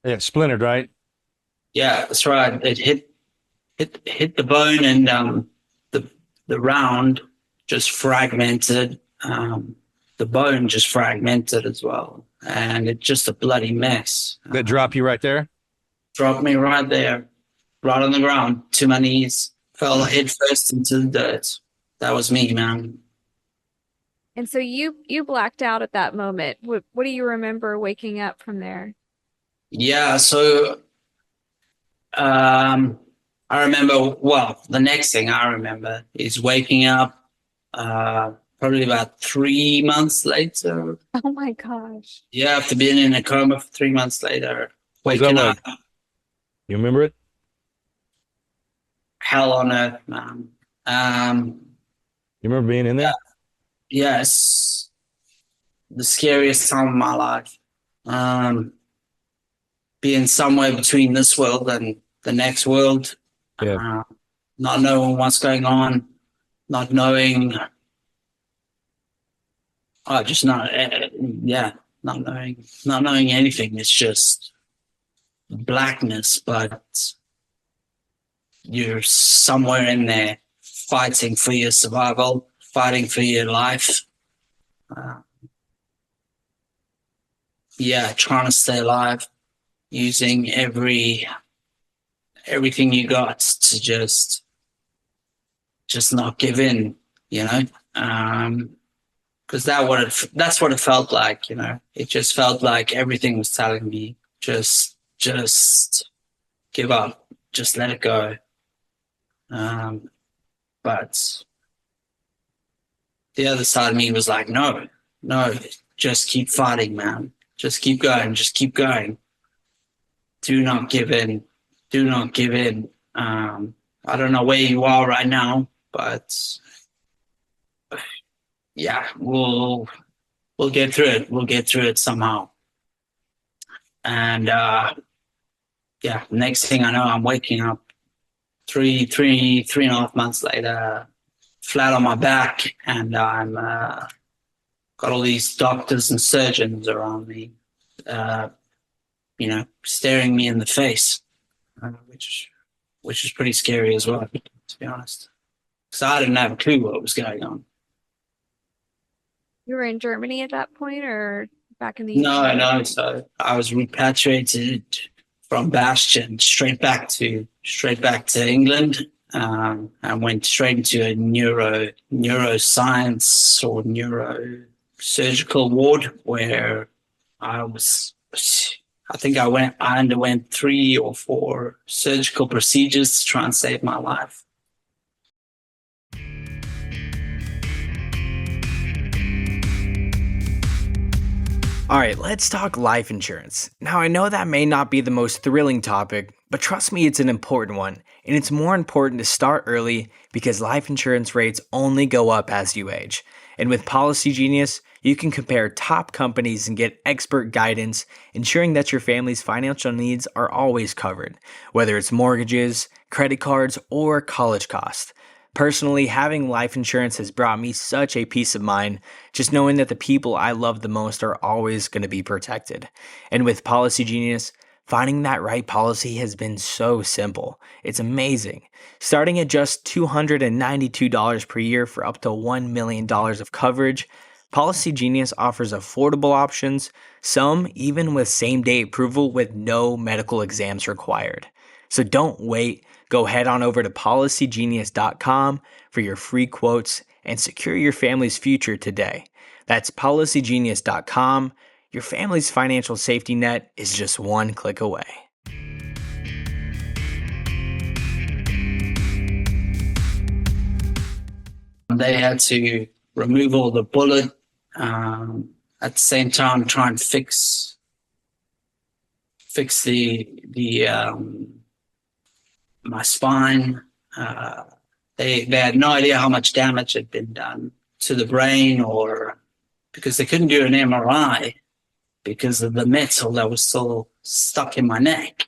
Yeah, splintered, right? Yeah, that's right. It hit the bone, and the round just fragmented. The bone just fragmented as well, and it's just a bloody mess. That drop you right there? Dropped me right there, right on the ground, to my knees. Fell head first into the dirt. That was me, man. And so you blacked out at that moment. What do you remember waking up from there? Yeah, so I remember, the next thing I remember is waking up probably about 3 months later. Oh my gosh. Yeah, after being in a coma for 3 months later, What was that waking like? up, You remember it? hell on earth, man. You remember being in there? Yes, the scariest time of my life. Being somewhere between this world and the next world. Yeah. Not knowing what's going on, not knowing. Just not knowing anything. It's just blackness, but you're somewhere in there fighting for your survival, fighting for your life. Trying to stay alive, using everything you got to just not give in, because that's what it felt like, It just felt like everything was telling me, just give up, just let it go. But the other side of me was like, no, just keep fighting, man. Just keep going. Do not give in. Do not give in. I don't know where you are right now, but we'll get through it. We'll get through it somehow. And next thing I know, I'm waking up three and a half months later, flat on my back, and I'm got all these doctors and surgeons around me, staring me in the face, which is pretty scary as well, to be honest, because I didn't have a clue what was going on. You were in Germany at that point or back in the No, UK? no. So I was repatriated from Bastion straight back to England. I went straight into a neuroscience or neurosurgical ward where I was. I think I underwent 3 or 4 surgical procedures to try and save my life. All right, let's talk life insurance. Now, I know that may not be the most thrilling topic, but trust me, it's an important one. And it's more important to start early because life insurance rates only go up as you age. And with Policy Genius, you can compare top companies and get expert guidance, ensuring that your family's financial needs are always covered, whether it's mortgages, credit cards, or college costs. Personally, having life insurance has brought me such a peace of mind, just knowing that the people I love the most are always going to be protected. And with Policy Genius, finding that right policy has been so simple. It's amazing. Starting at just $292 per year for up to $1 million of coverage, Policy Genius offers affordable options, some even with same-day approval with no medical exams required. So don't wait. Go head on over to policygenius.com for your free quotes and secure your family's future today. That's policygenius.com. Your family's financial safety net is just one click away. They had to remove all the bullet, at the same time try and fix the my spine. They had no idea how much damage had been done to the brain, or because they couldn't do an MRI because of the metal that was still stuck in my neck.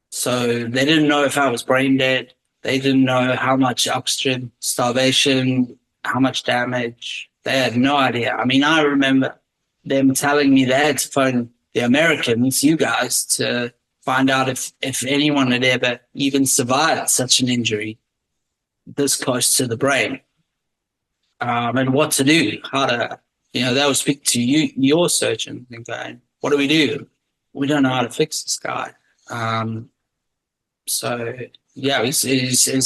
So they didn't know if I was brain dead. They didn't know how much oxygen, starvation, how much damage. They had no idea. I mean, I remember them telling me they had to phone the Americans, you guys, to find out if anyone had ever even survived such an injury this close to the brain, and what to do, how to, they would speak to your surgeon and go, what do? We don't know how to fix this guy. So yeah, it's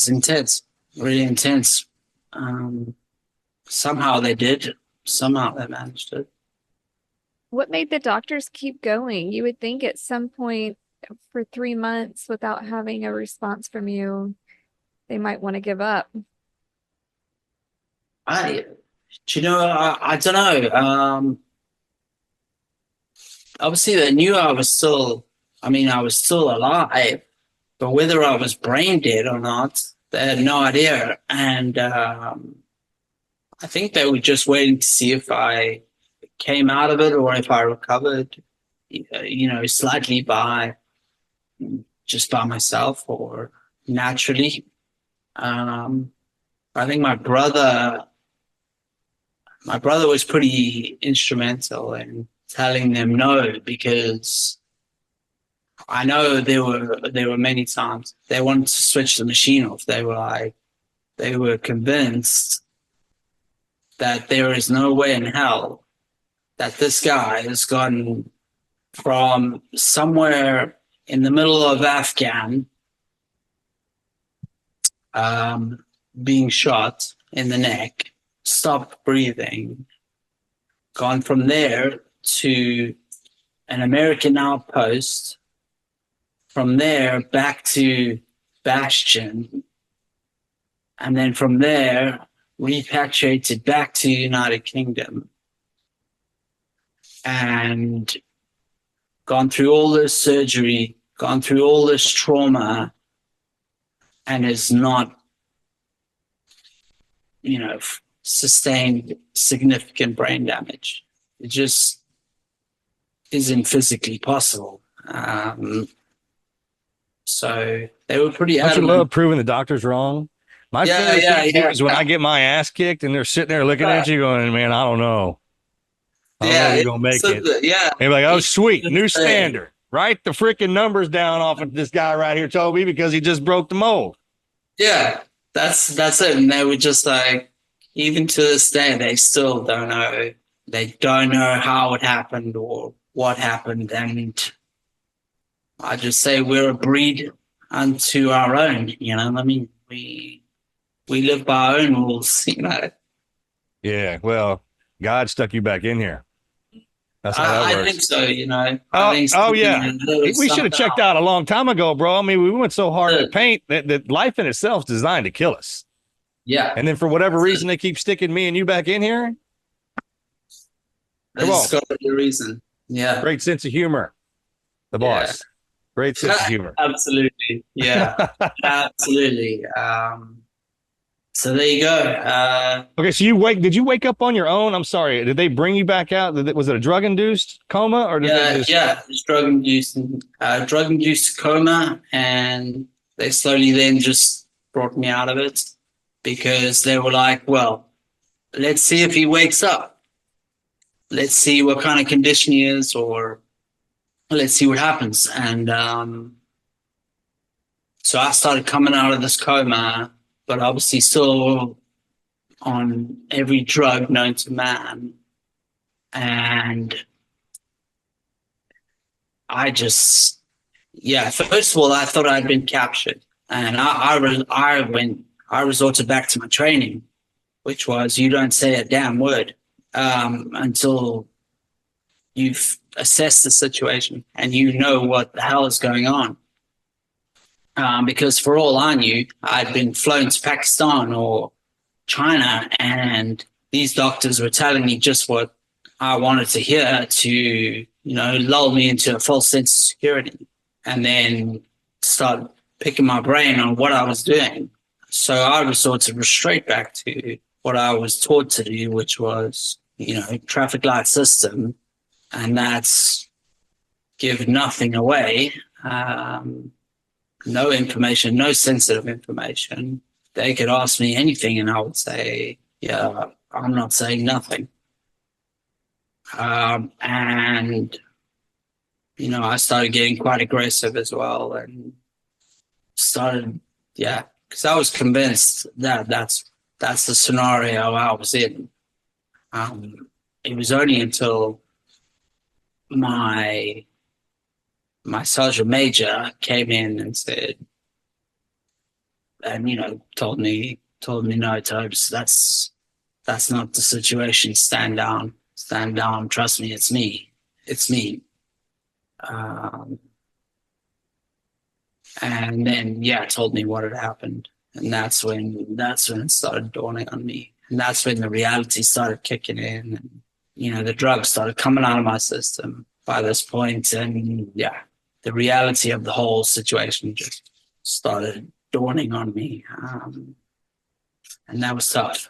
intense, really intense. Somehow they did. Somehow they managed it. What made the doctors keep going? You would think at some point for 3 months without having a response from you, they might want to give up. I don't know. Obviously they knew I was still alive, but whether I was brain dead or not, they had no idea. And I think they were just waiting to see if I came out of it or if I recovered, slightly by myself or naturally. I think my brother was pretty instrumental in telling them no, because I know there were many times they wanted to switch the machine off. They were convinced that there is no way in hell that this guy has gone from somewhere in the middle of Afghan, being shot in the neck, stopped breathing, gone from there to an American outpost, from there back to Bastion, and then from there repatriated back to the United Kingdom and gone through all this surgery, gone through all this trauma, and has not, sustained significant brain damage. It just isn't physically possible. So they were pretty Don't you adamant. love proving the doctors wrong? My favorite thing is when I get my ass kicked and they're sitting there looking at you going, man, I don't know. I don't know if you're going to make it. Yeah. They're like, oh, sweet, new standard. Write the freaking numbers down off of this guy right here, Toby, because he just broke the mold. Yeah, that's it. And they were just like, even to this day, they still don't know. They don't know how it happened or what happened. And I just say we're a breed unto our own, you know what I mean? We live by our own rules, you know. Yeah, well, God stuck you back in here. That's how that I works. think so, you know. Yeah. We should have checked out a long time ago, bro. I mean, we went so hard at paint that life in itself is designed to kill us. Yeah. And then for whatever reason, they keep sticking me and you back in here. There's got to be a reason. Yeah. Great sense of humor. The boss. Great sense of humor. Absolutely. Yeah. Absolutely. So there you go. Okay, so did you wake up on your own? I'm sorry. Did they bring you back out? Was it a drug-induced coma or did they just... Yeah, it's drug-induced coma, and they slowly then just brought me out of it because they were like, well, let's see if he wakes up. Let's see what kind of condition he is, or let's see what happens. And so I started coming out of this coma, but obviously still on every drug known to man. And I just, first of all, I thought I'd been captured. And I resorted back to my training, which was you don't say a damn word until you've assessed the situation and you know what the hell is going on. Because for all I knew, I'd been flown to Pakistan or China, and these doctors were telling me just what I wanted to hear to, you know, lull me into a false sense of security, and then start picking my brain on what I was doing. So I resorted straight back to what I was taught to do, which was, you know, traffic light system, and that's give nothing away. No information, no sensitive information. They could ask me anything and I would say, yeah, I'm not saying nothing. And, you know, I started getting quite aggressive as well and started, because I was convinced that that's the scenario I was in. It was only until my sergeant major came in and said, and, you know, told me, no, Tobes, that's not the situation. Stand down, trust me, it's me. And then, told me what had happened. And that's when it started dawning on me. And that's when the reality started kicking in. And, you know, the drugs started coming out of my system by this point. And the reality of the whole situation just started dawning on me. And that was tough.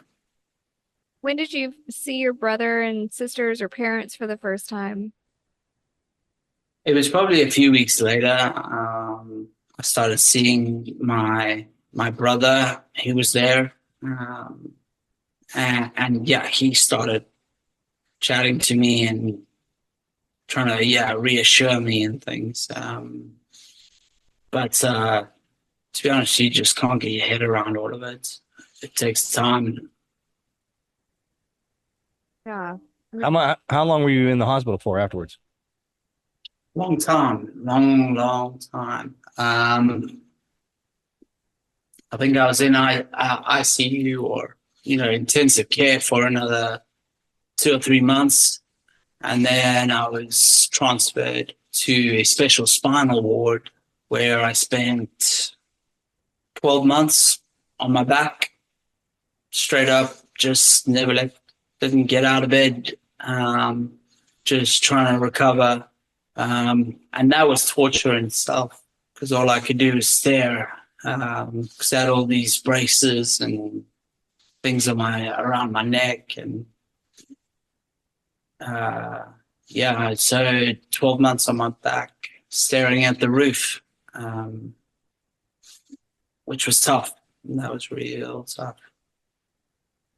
When did you see your brother and sisters or parents for the first time? It was probably a few weeks later. I started seeing my brother. He was there. And he started chatting to me and trying to, reassure me and things. But to be honest, you just can't get your head around all of it. It takes time. Yeah. How long were you in the hospital for afterwards? Long time. I think I was in ICU or, you know, intensive care for another 2 or 3 months. And then I was transferred to a special spinal ward where I spent 12 months on my back, straight up, just never didn't get out of bed, just trying to recover. And that was torture in itself because all I could do was stare. Because I had all these braces and things around my neck. And so 12 months on my back, staring at the roof, which was tough. That was real tough.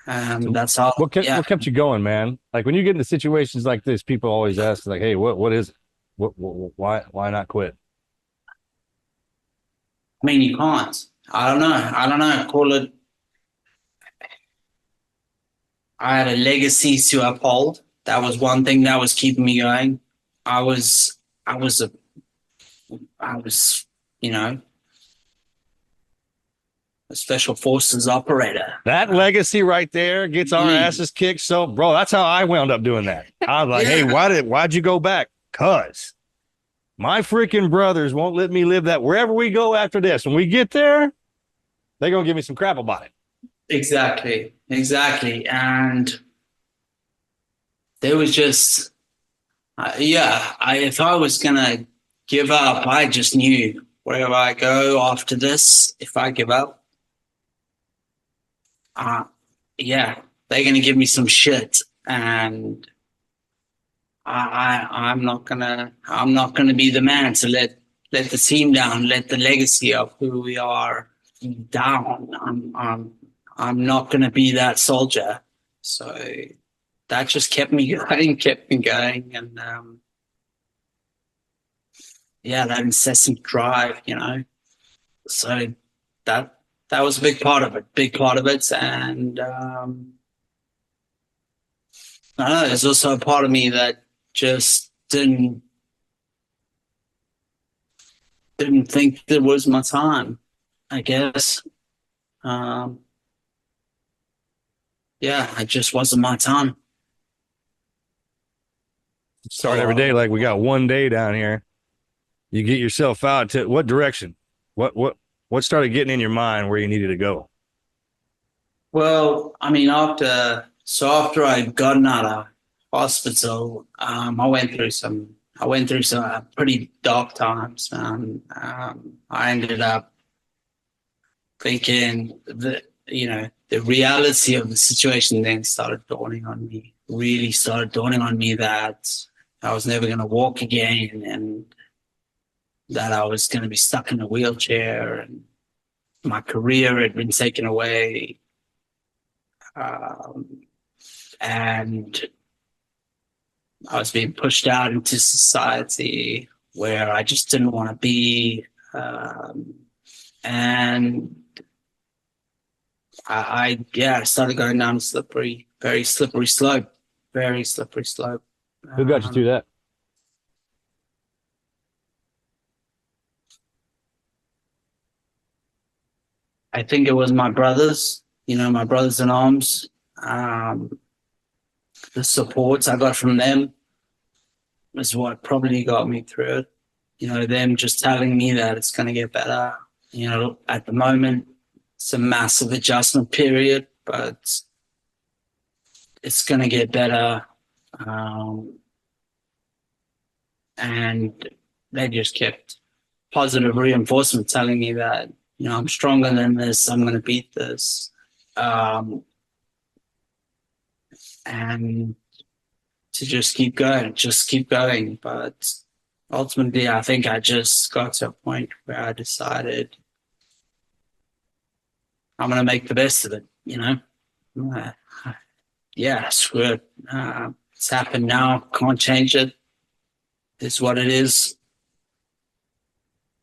That's all. What kept you going, man? Like when you get into situations like this, people always ask, like, "Hey, what is it? Why not quit?" I mean, you can't. I don't know. Call it. I had a legacy to uphold. That was one thing that was keeping me going. I was, I was a, I was, you know, a special forces operator. That legacy right there gets our asses kicked. So, bro, that's how I wound up doing that. I was like, hey, why'd you go back? Cause my freaking brothers won't let me live that wherever we go after this. When we get there, they're gonna give me some crap about it. Exactly. And there was just, if I was gonna give up, I just knew wherever I go after this, if I give up, they're gonna give me some shit, and I'm not gonna be the man to let the team down, let the legacy of who we are down. I'm not gonna be that soldier. So that just kept me going, and that incessant drive, So that was a big part of it, and I don't know. There's also a part of me that just didn't think it was my time, I guess. It just wasn't my time. Start every day like we got one day down here. You get yourself out to what direction? What started getting in your mind where you needed to go? Well, I mean, after I'd gotten out of hospital, I went through some pretty dark times. I ended up thinking that, the reality of the situation then started dawning on me. Really started dawning on me that I was never going to walk again, and that I was going to be stuck in a wheelchair, and my career had been taken away. And I was being pushed out into society where I just didn't want to be. And I started going down a very slippery slope. Who got you through that? I think it was my brothers, my brothers in arms. The support I got from them is what probably got me through it. Them just telling me that it's going to get better. At the moment, it's a massive adjustment period, but it's going to get better. And they just kept positive reinforcement telling me that, I'm stronger than this. I'm going to beat this. And to just keep going. But ultimately, I think I just got to a point where I decided I'm going to make the best of it, screw it. It's happened now. Can't change it. It's what it is.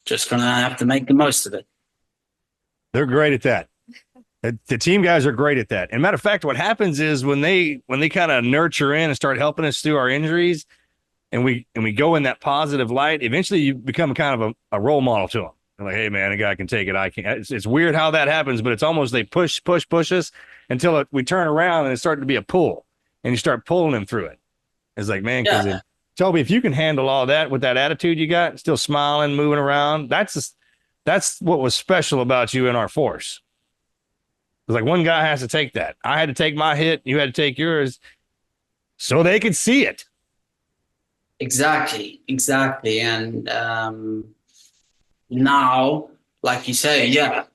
Just going to have to make the most of it. They're great at that. The team guys are great at that. And matter of fact, what happens is when they kind of nurture in and start helping us through our injuries, and we go in that positive light, eventually you become kind of a role model to them. They're like, hey man, a guy can take it. I can. It's weird how that happens, but it's almost they push us until we turn around and it starts to be a pull, and you start pulling them through it. It's like, man, because Toby, if you can handle all that with that attitude you got, still smiling, moving around, that's what was special about you in our force. It's like one guy has to take that. I had to take my hit. You had to take yours so they could see it. Exactly. And now, like you say,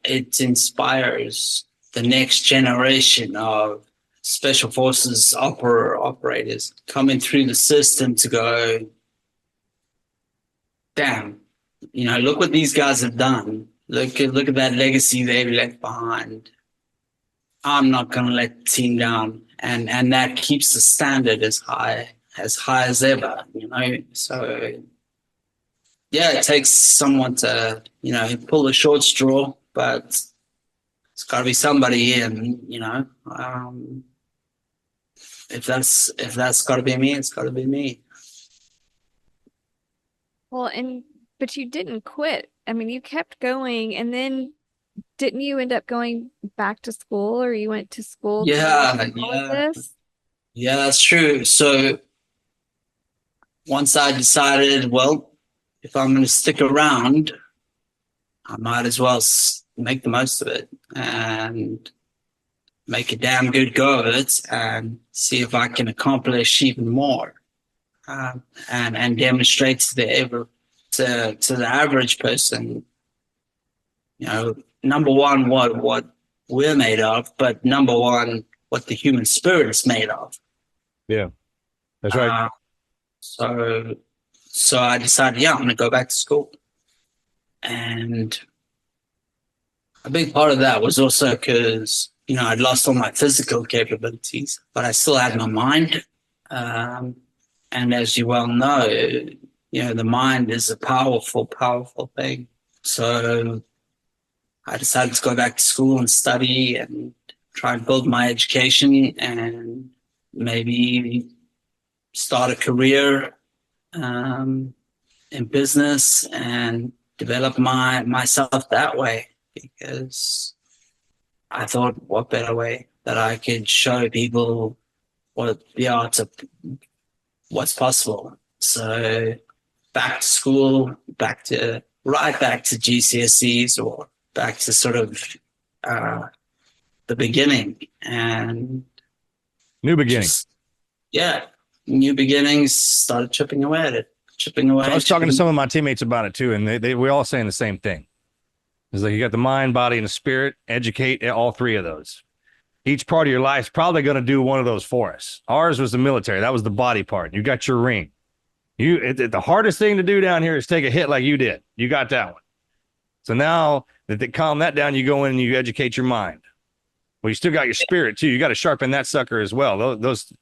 it inspires the next generation of special forces operators coming through the system to go, damn, look what these guys have done. Look at that legacy they've left behind. I'm not going to let the team down. And that keeps the standard as high as ever, So, it takes someone to, pull the short straw, but it's got to be somebody in, if that's got to be me, it's got to be me. Well, but you didn't quit. I mean, you kept going, and then didn't you end up going back to school, or you went to school to Yeah, do all of yeah, this? yeah, that's true. So once I decided, well, if I'm going to stick around, I might as well make the most of it and make a damn good go of it and see if I can accomplish even more, and demonstrate to the average person, number one, what we're made of, but number one, what the human spirit is made of. Yeah, that's right. So I decided, I'm going to go back to school. And a big part of that was also because, I'd lost all my physical capabilities, but I still had my mind. And as you well know, the mind is a powerful, powerful thing. So I decided to go back to school and study and try and build my education and maybe start a career in business and develop myself that way, because I thought, what better way that I could show people what the art of what's possible. So back to school, right back to GCSEs, or back to sort of the beginning, and New beginning. New beginnings, started chipping away at it. So I was talking to some of my teammates about it too, and we're all saying the same thing. It's like you got the mind, body, and the spirit. Educate all three of those. Each part of your life is probably going to do one of those for us. Ours was the military. That was the body part. You got your ring. The hardest thing to do down here is take a hit like you did. You got that one. So now that they calm that down, you go in and you educate your mind. Well, you still got your spirit too. You got to sharpen that sucker as well. Those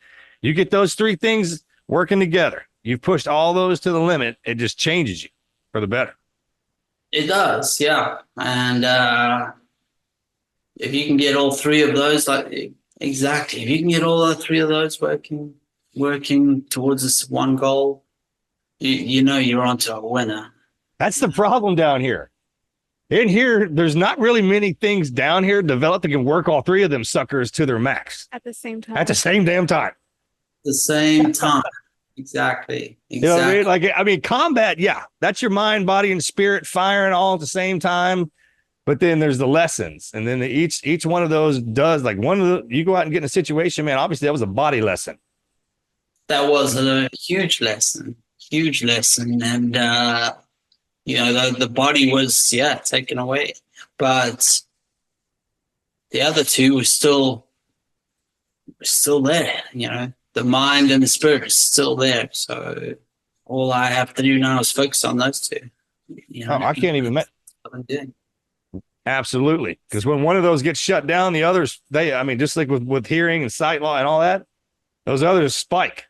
you get those three things working together. You've pushed all those to the limit. It just changes you for the better. It does, yeah. And if you can get all three of those, exactly, if you can get all three of those working towards this one goal, you're onto a winner. That's the problem down here. In here, there's not really many things down here developed that can work all three of them suckers to their max. At the same time. At the same damn time. The same time. Exactly. You know what I mean? Combat, yeah. That's your mind, body, and spirit firing all at the same time. But then there's the lessons. And then each one of those does, like you go out and get in a situation, man, obviously that was a body lesson. That was a huge lesson. And, the body was, taken away. But the other two were still there, The mind and the spirit is still there. So all I have to do now is focus on those two. I can't even what I'm doing. Absolutely. Because when one of those gets shut down, the others, just like with hearing and sight law and all that, those others spike.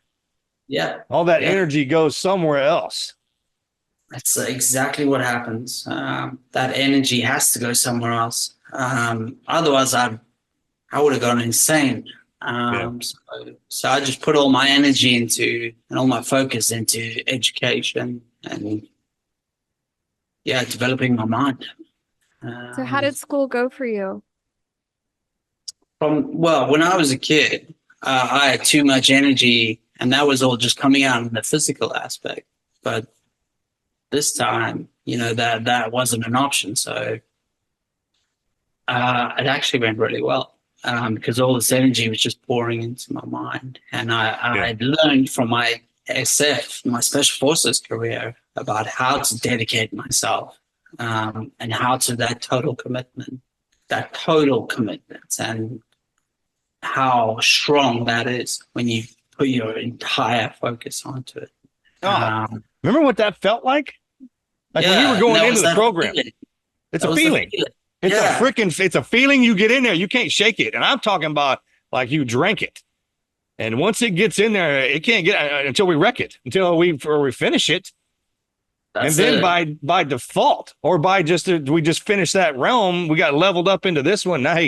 Yeah. All that energy goes somewhere else. That's exactly what happens. That energy has to go somewhere else. Otherwise, I would have gone insane. So I just put all my energy and all my focus into education and developing my mind. So how did school go for you? When I was a kid, I had too much energy, and that was all just coming out in the physical aspect. But this time, that wasn't an option. So it actually went really well. Because all this energy was just pouring into my mind. And I had learned from my SF, my Special Forces career, about how to dedicate myself and how to that total commitment, and how strong that is when you put your entire focus onto it. Remember what that felt like? When you were going into the program. Feeling. It's a feeling. It's a feeling you get in there. You can't shake it. And I'm talking about like you drank it. And once it gets in there, it can't get until we wreck it, until we finish it. And then by default, or by we just finished that realm, we got leveled up into this one. Now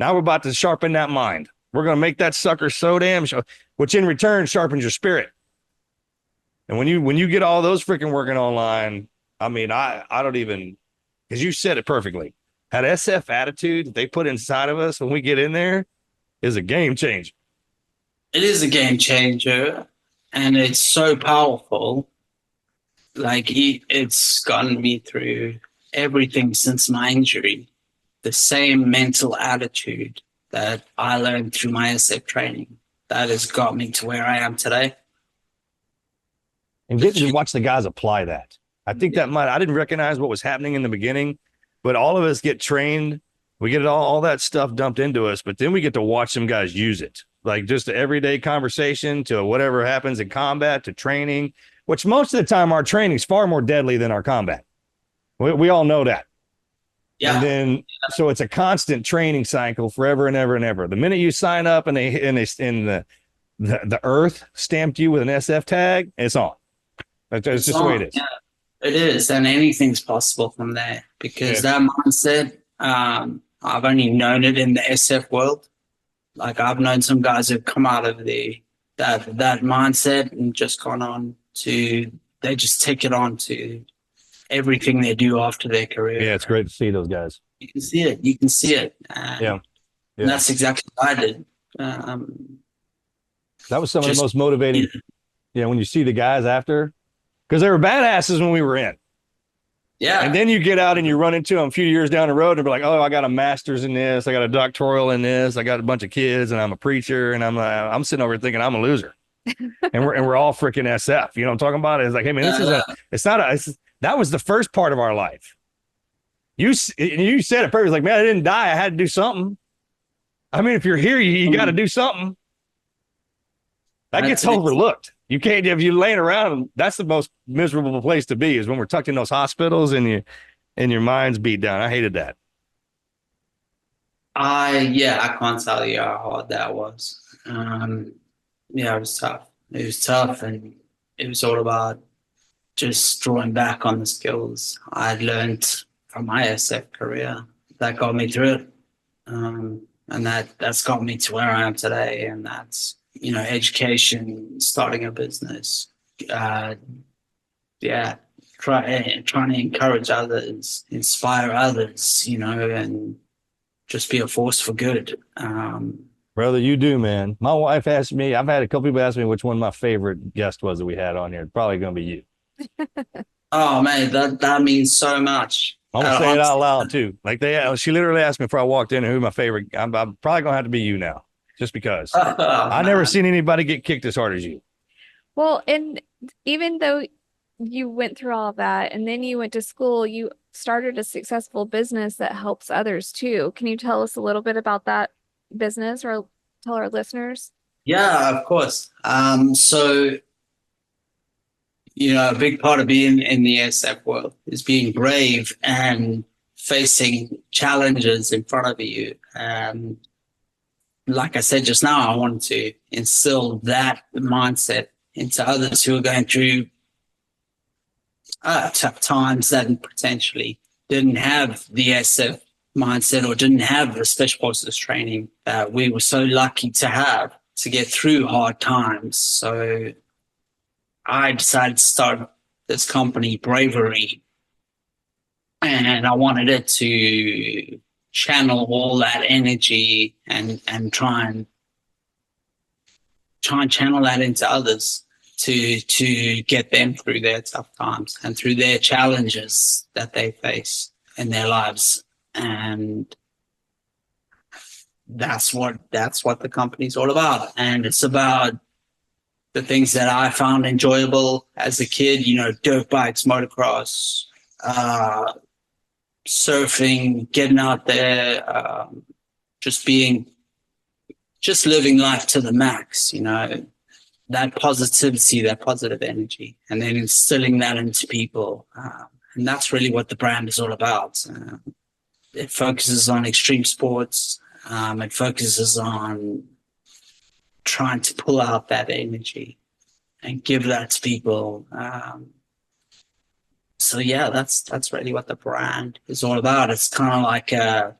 we're about to sharpen that mind. We're going to make that sucker so damn sharp, which in return sharpens your spirit. And when you get all those freaking working online, I mean, I don't even, because you said it perfectly. That SF attitude that they put inside of us when we get in there is a game changer. It is a game changer, and it's so powerful. Like it's gotten me through everything since my injury. The same mental attitude that I learned through my SF training that has got me to where I am today. And getting to watch the guys apply that. I think that I didn't recognize what was happening in the beginning, but all of us get trained. We get all that stuff dumped into us, but then we get to watch some guys use it. Like just an everyday conversation to whatever happens in combat to training, which most of the time our training is far more deadly than our combat. We all know that. Yeah. And then, so it's a constant training cycle forever and ever and ever. The minute you sign up and the earth stamped you with an SF tag, it's on. It's just the way it is. Yeah, it is. And anything's possible from there because that mindset, I've only known it in the SF world. Like I've known some guys who've come out of that mindset and just gone on to, they just take it on to everything they do after their career. Yeah, it's great to see those guys. You can see it. You can see it. And that's exactly what I did. That was some of the most motivating. Yeah, when you see the guys after, because they were badasses when we were in. Yeah. And then you get out and you run into them a few years down the road and be like, oh, I got a master's in this. I got a doctoral in this. I got a bunch of kids and I'm a preacher. And I'm sitting over here thinking I'm a loser. and we're all freaking SF. You know what I'm talking about? It's like, hey, man, that was the first part of our life. You said it perfectly. Like, man, I didn't die. I had to do something. I mean, if you're here, you got to do something. That gets overlooked. You can't, if you're laying around, that's the most miserable place to be is when we're tucked in those hospitals and your mind's beat down. I hated that. I can't tell you how hard that was. It was tough. It was tough, and it was all about just drawing back on the skills I'd learned from my SF career that got me through it. And that's got me to where I am today. And that's, education, starting a business, trying to encourage others, inspire others, and just be a force for good. Brother, you do, man. My wife asked me, I've had a couple people ask me which one my favorite guest was that we had on here. It's probably going to be you. Oh, man, that means so much. I'm going to say it out loud, too. Like she literally asked me before I walked in who my favorite, I'm probably going to have to be you now. Just because I never seen anybody get kicked as hard as you. Well, and even though you went through all of that and then you went to school, you started a successful business that helps others too. Can you tell us a little bit about that business or tell our listeners? Yeah, of course. So, a big part of being in the SF world is being brave and facing challenges in front of you. And like I said just now, I wanted to instill that mindset into others who are going through tough times that potentially didn't have the SF mindset or didn't have the special forces training that we were so lucky to have to get through hard times. So I decided to start this company, Bravery, and I wanted it to channel all that energy and try and channel that into others to get them through their tough times and through their challenges that they face in their lives. And that's what the company's all about. And it's about the things that I found enjoyable as a kid, dirt bikes, motocross, surfing, getting out there, just living life to the max, that positivity, that positive energy, and then instilling that into people. And that's really what the brand is all about. It focuses on extreme sports. It focuses on trying to pull out that energy and give that to people. So yeah, that's really what the brand is all about. It's kind of like a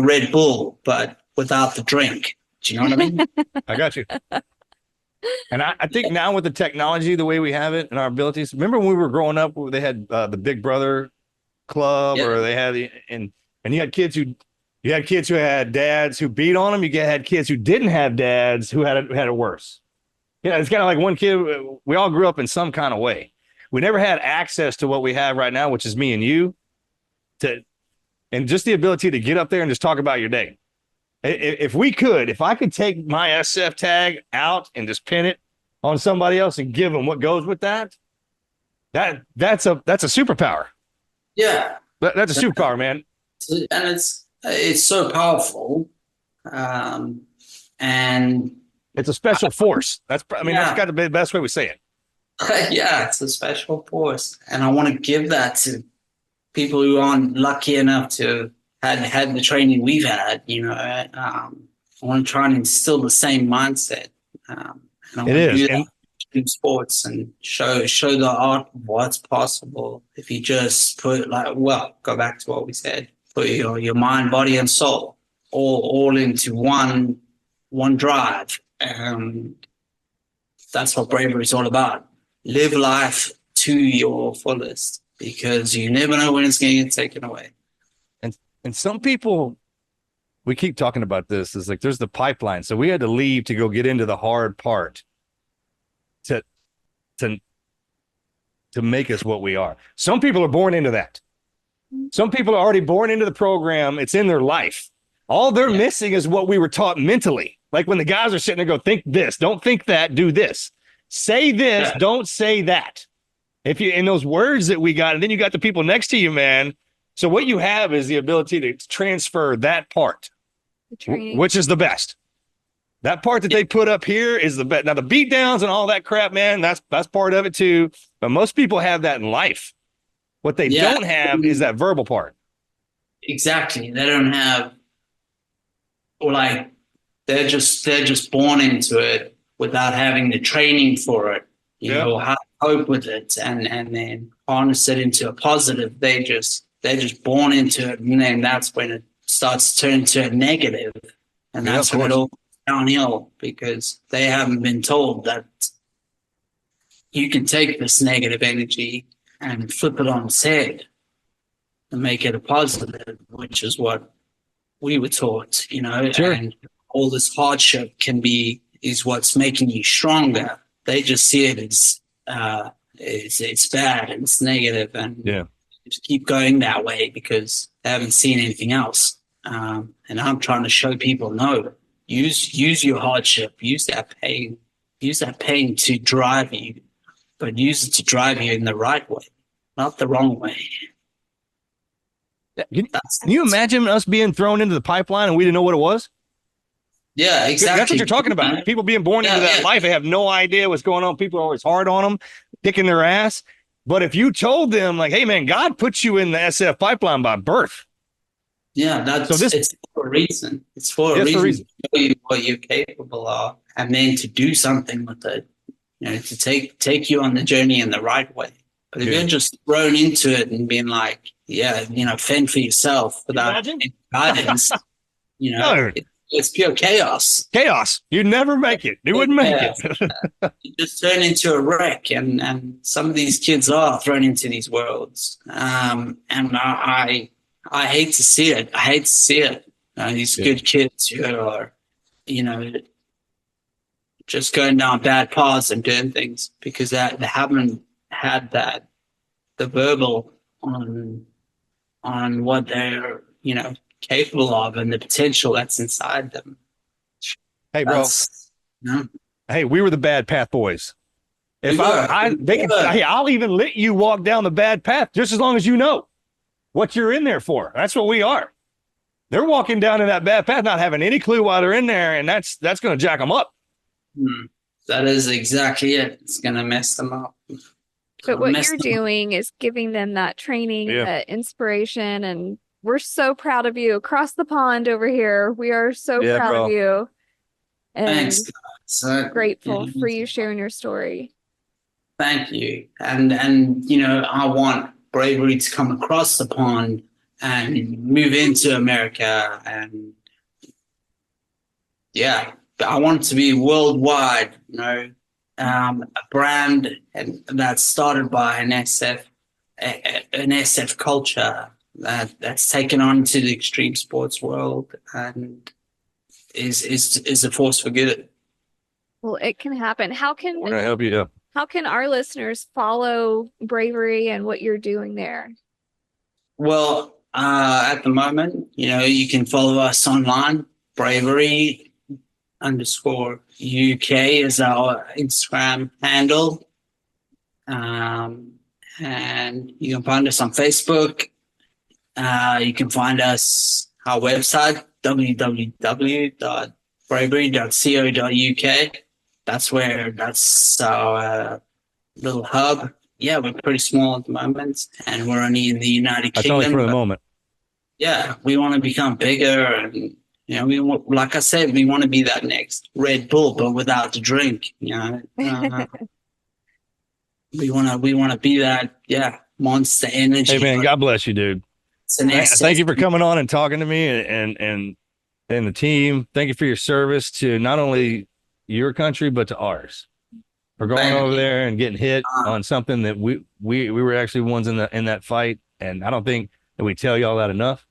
Red Bull, but without the drink. Do you know what I mean? I got you. And I think now with the technology, the way we have it and our abilities, remember when we were growing up, they had the Big Brother club, or they had and you had kids who had dads who beat on them. You had kids who didn't have dads who had it worse. It's kind of like one kid. We all grew up in some kind of way. We never had access to what we have right now, which is me and you, and just the ability to get up there and just talk about your day. If I could take my SF tag out and just pin it on somebody else and give them what goes with that's a superpower. Yeah. That's a superpower, man. And it's so powerful. And it's a special force. That's got to be the best way we say it. Yeah, it's a special force. And I want to give that to people who aren't lucky enough to had the training we've had, I want to try and instill the same mindset. And I want to do that in sports and show the art of what's possible if you just go back to what we said, put your mind, body, and soul all into one drive. And that's what bravery is all about. Live life to your fullest, because you never know when it's going to get taken away. And some people, we keep talking about this, is like there's the pipeline. So we had to leave to go get into the hard part to make us what we are. Some people are born into that. Some people are already born into the program. It's in their life. All they're missing is what we were taught mentally. Like when the guys are sitting there, go, think this, don't think that, do this. Say this, don't say that. If you in those words that we got, and then you got the people next to you, man. So what you have is the ability to transfer that part, which is the best. That part that they put up here is the best. Now the beat downs and all that crap, man, that's part of it too. But most people have that in life. What they don't have is that verbal part. Exactly. They don't have, or like they're just born into it without having the training for it. You know, how to cope with it and then harness it into a positive. They're just born into it, and then that's when it starts to turn to a negative, and that's when it all goes downhill, because they haven't been told that you can take this negative energy and flip it on its head and make it a positive, which is what we were taught, and all this hardship is what's making you stronger. They just see it as it's bad and it's negative, and just keep going that way because they haven't seen anything else. And I'm trying to show people, no, use your hardship, use that pain to drive you, but use it to drive you in the right way, not the wrong way. Can you imagine us being thrown into the pipeline and we didn't know what it was? Yeah, exactly. That's what you're talking about. People being born into that life, they have no idea what's going on. People are always hard on them, kicking their ass. But if you told them, like, hey, man, God put you in the SF pipeline by birth. Yeah, it's for a reason. It's for a reason to show you what you're capable of, and then to do something with it, to take you on the journey in the right way. But if you're just thrown into it and being like, fend for yourself without any guidance, it's pure chaos. You'd never make it. You wouldn't make it. You just turn into a wreck, and some of these kids are thrown into these worlds. And I hate to see it. These good kids who are, just going down bad paths and doing things because they haven't had the verbal on what they're, capable of and the potential that's inside them. Hey, bro. Hey, we were the bad path boys. I'll even let you walk down the bad path just as long as you know what you're in there for. That's what we are. They're walking down in that bad path, not having any clue why they're in there, and that's going to jack them up. That is exactly it. It's going to mess them up. But what you're doing is giving them that training, that inspiration, and we're so proud of you. Across the pond over here, we are so proud of you. And thanks. Grateful for you sharing your story. Thank you. And I want bravery to come across the pond and move into America and yeah, I want it to be worldwide, a brand and that's started by an SF culture that's taken on to the extreme sports world and is a force for good. Well, it can happen. We're gonna help you up. How can our listeners follow Bravery and what you're doing there? Well, at the moment, you can follow us online. Bravery_UK is our Instagram handle. And you can find us on Facebook. You can find us our website, www.bravery.co.uk. That's our little hub. Yeah, we're pretty small at the moment, and we're only in the United That's Kingdom. only for the moment. Yeah, we want to become bigger, and like I said, we want to be that next Red Bull, but without the drink. We want to be that, Monster Energy. Hey man, God bless you, dude. Thank you for coming on and talking to me and the team. Thank you for your service to not only your country but to ours. For going over there and getting hit on something that we were actually ones in that fight, and I don't think that we tell y'all that enough.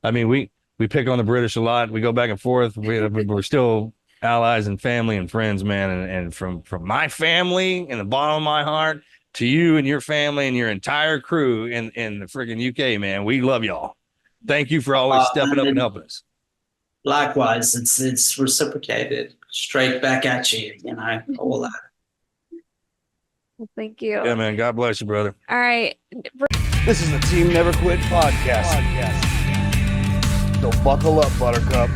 I mean, we pick on the British a lot. We go back and forth. We're still allies and family and friends, man. And from my family in the bottom of my heart to you and your family and your entire crew in the freaking UK, man, we love y'all. Thank you for always stepping up and helping us. Likewise, it's reciprocated straight back at you, all that. Well, thank you. Yeah, man. God bless you, brother. All right. This is the Team Never Quit podcast. So buckle up, Buttercup.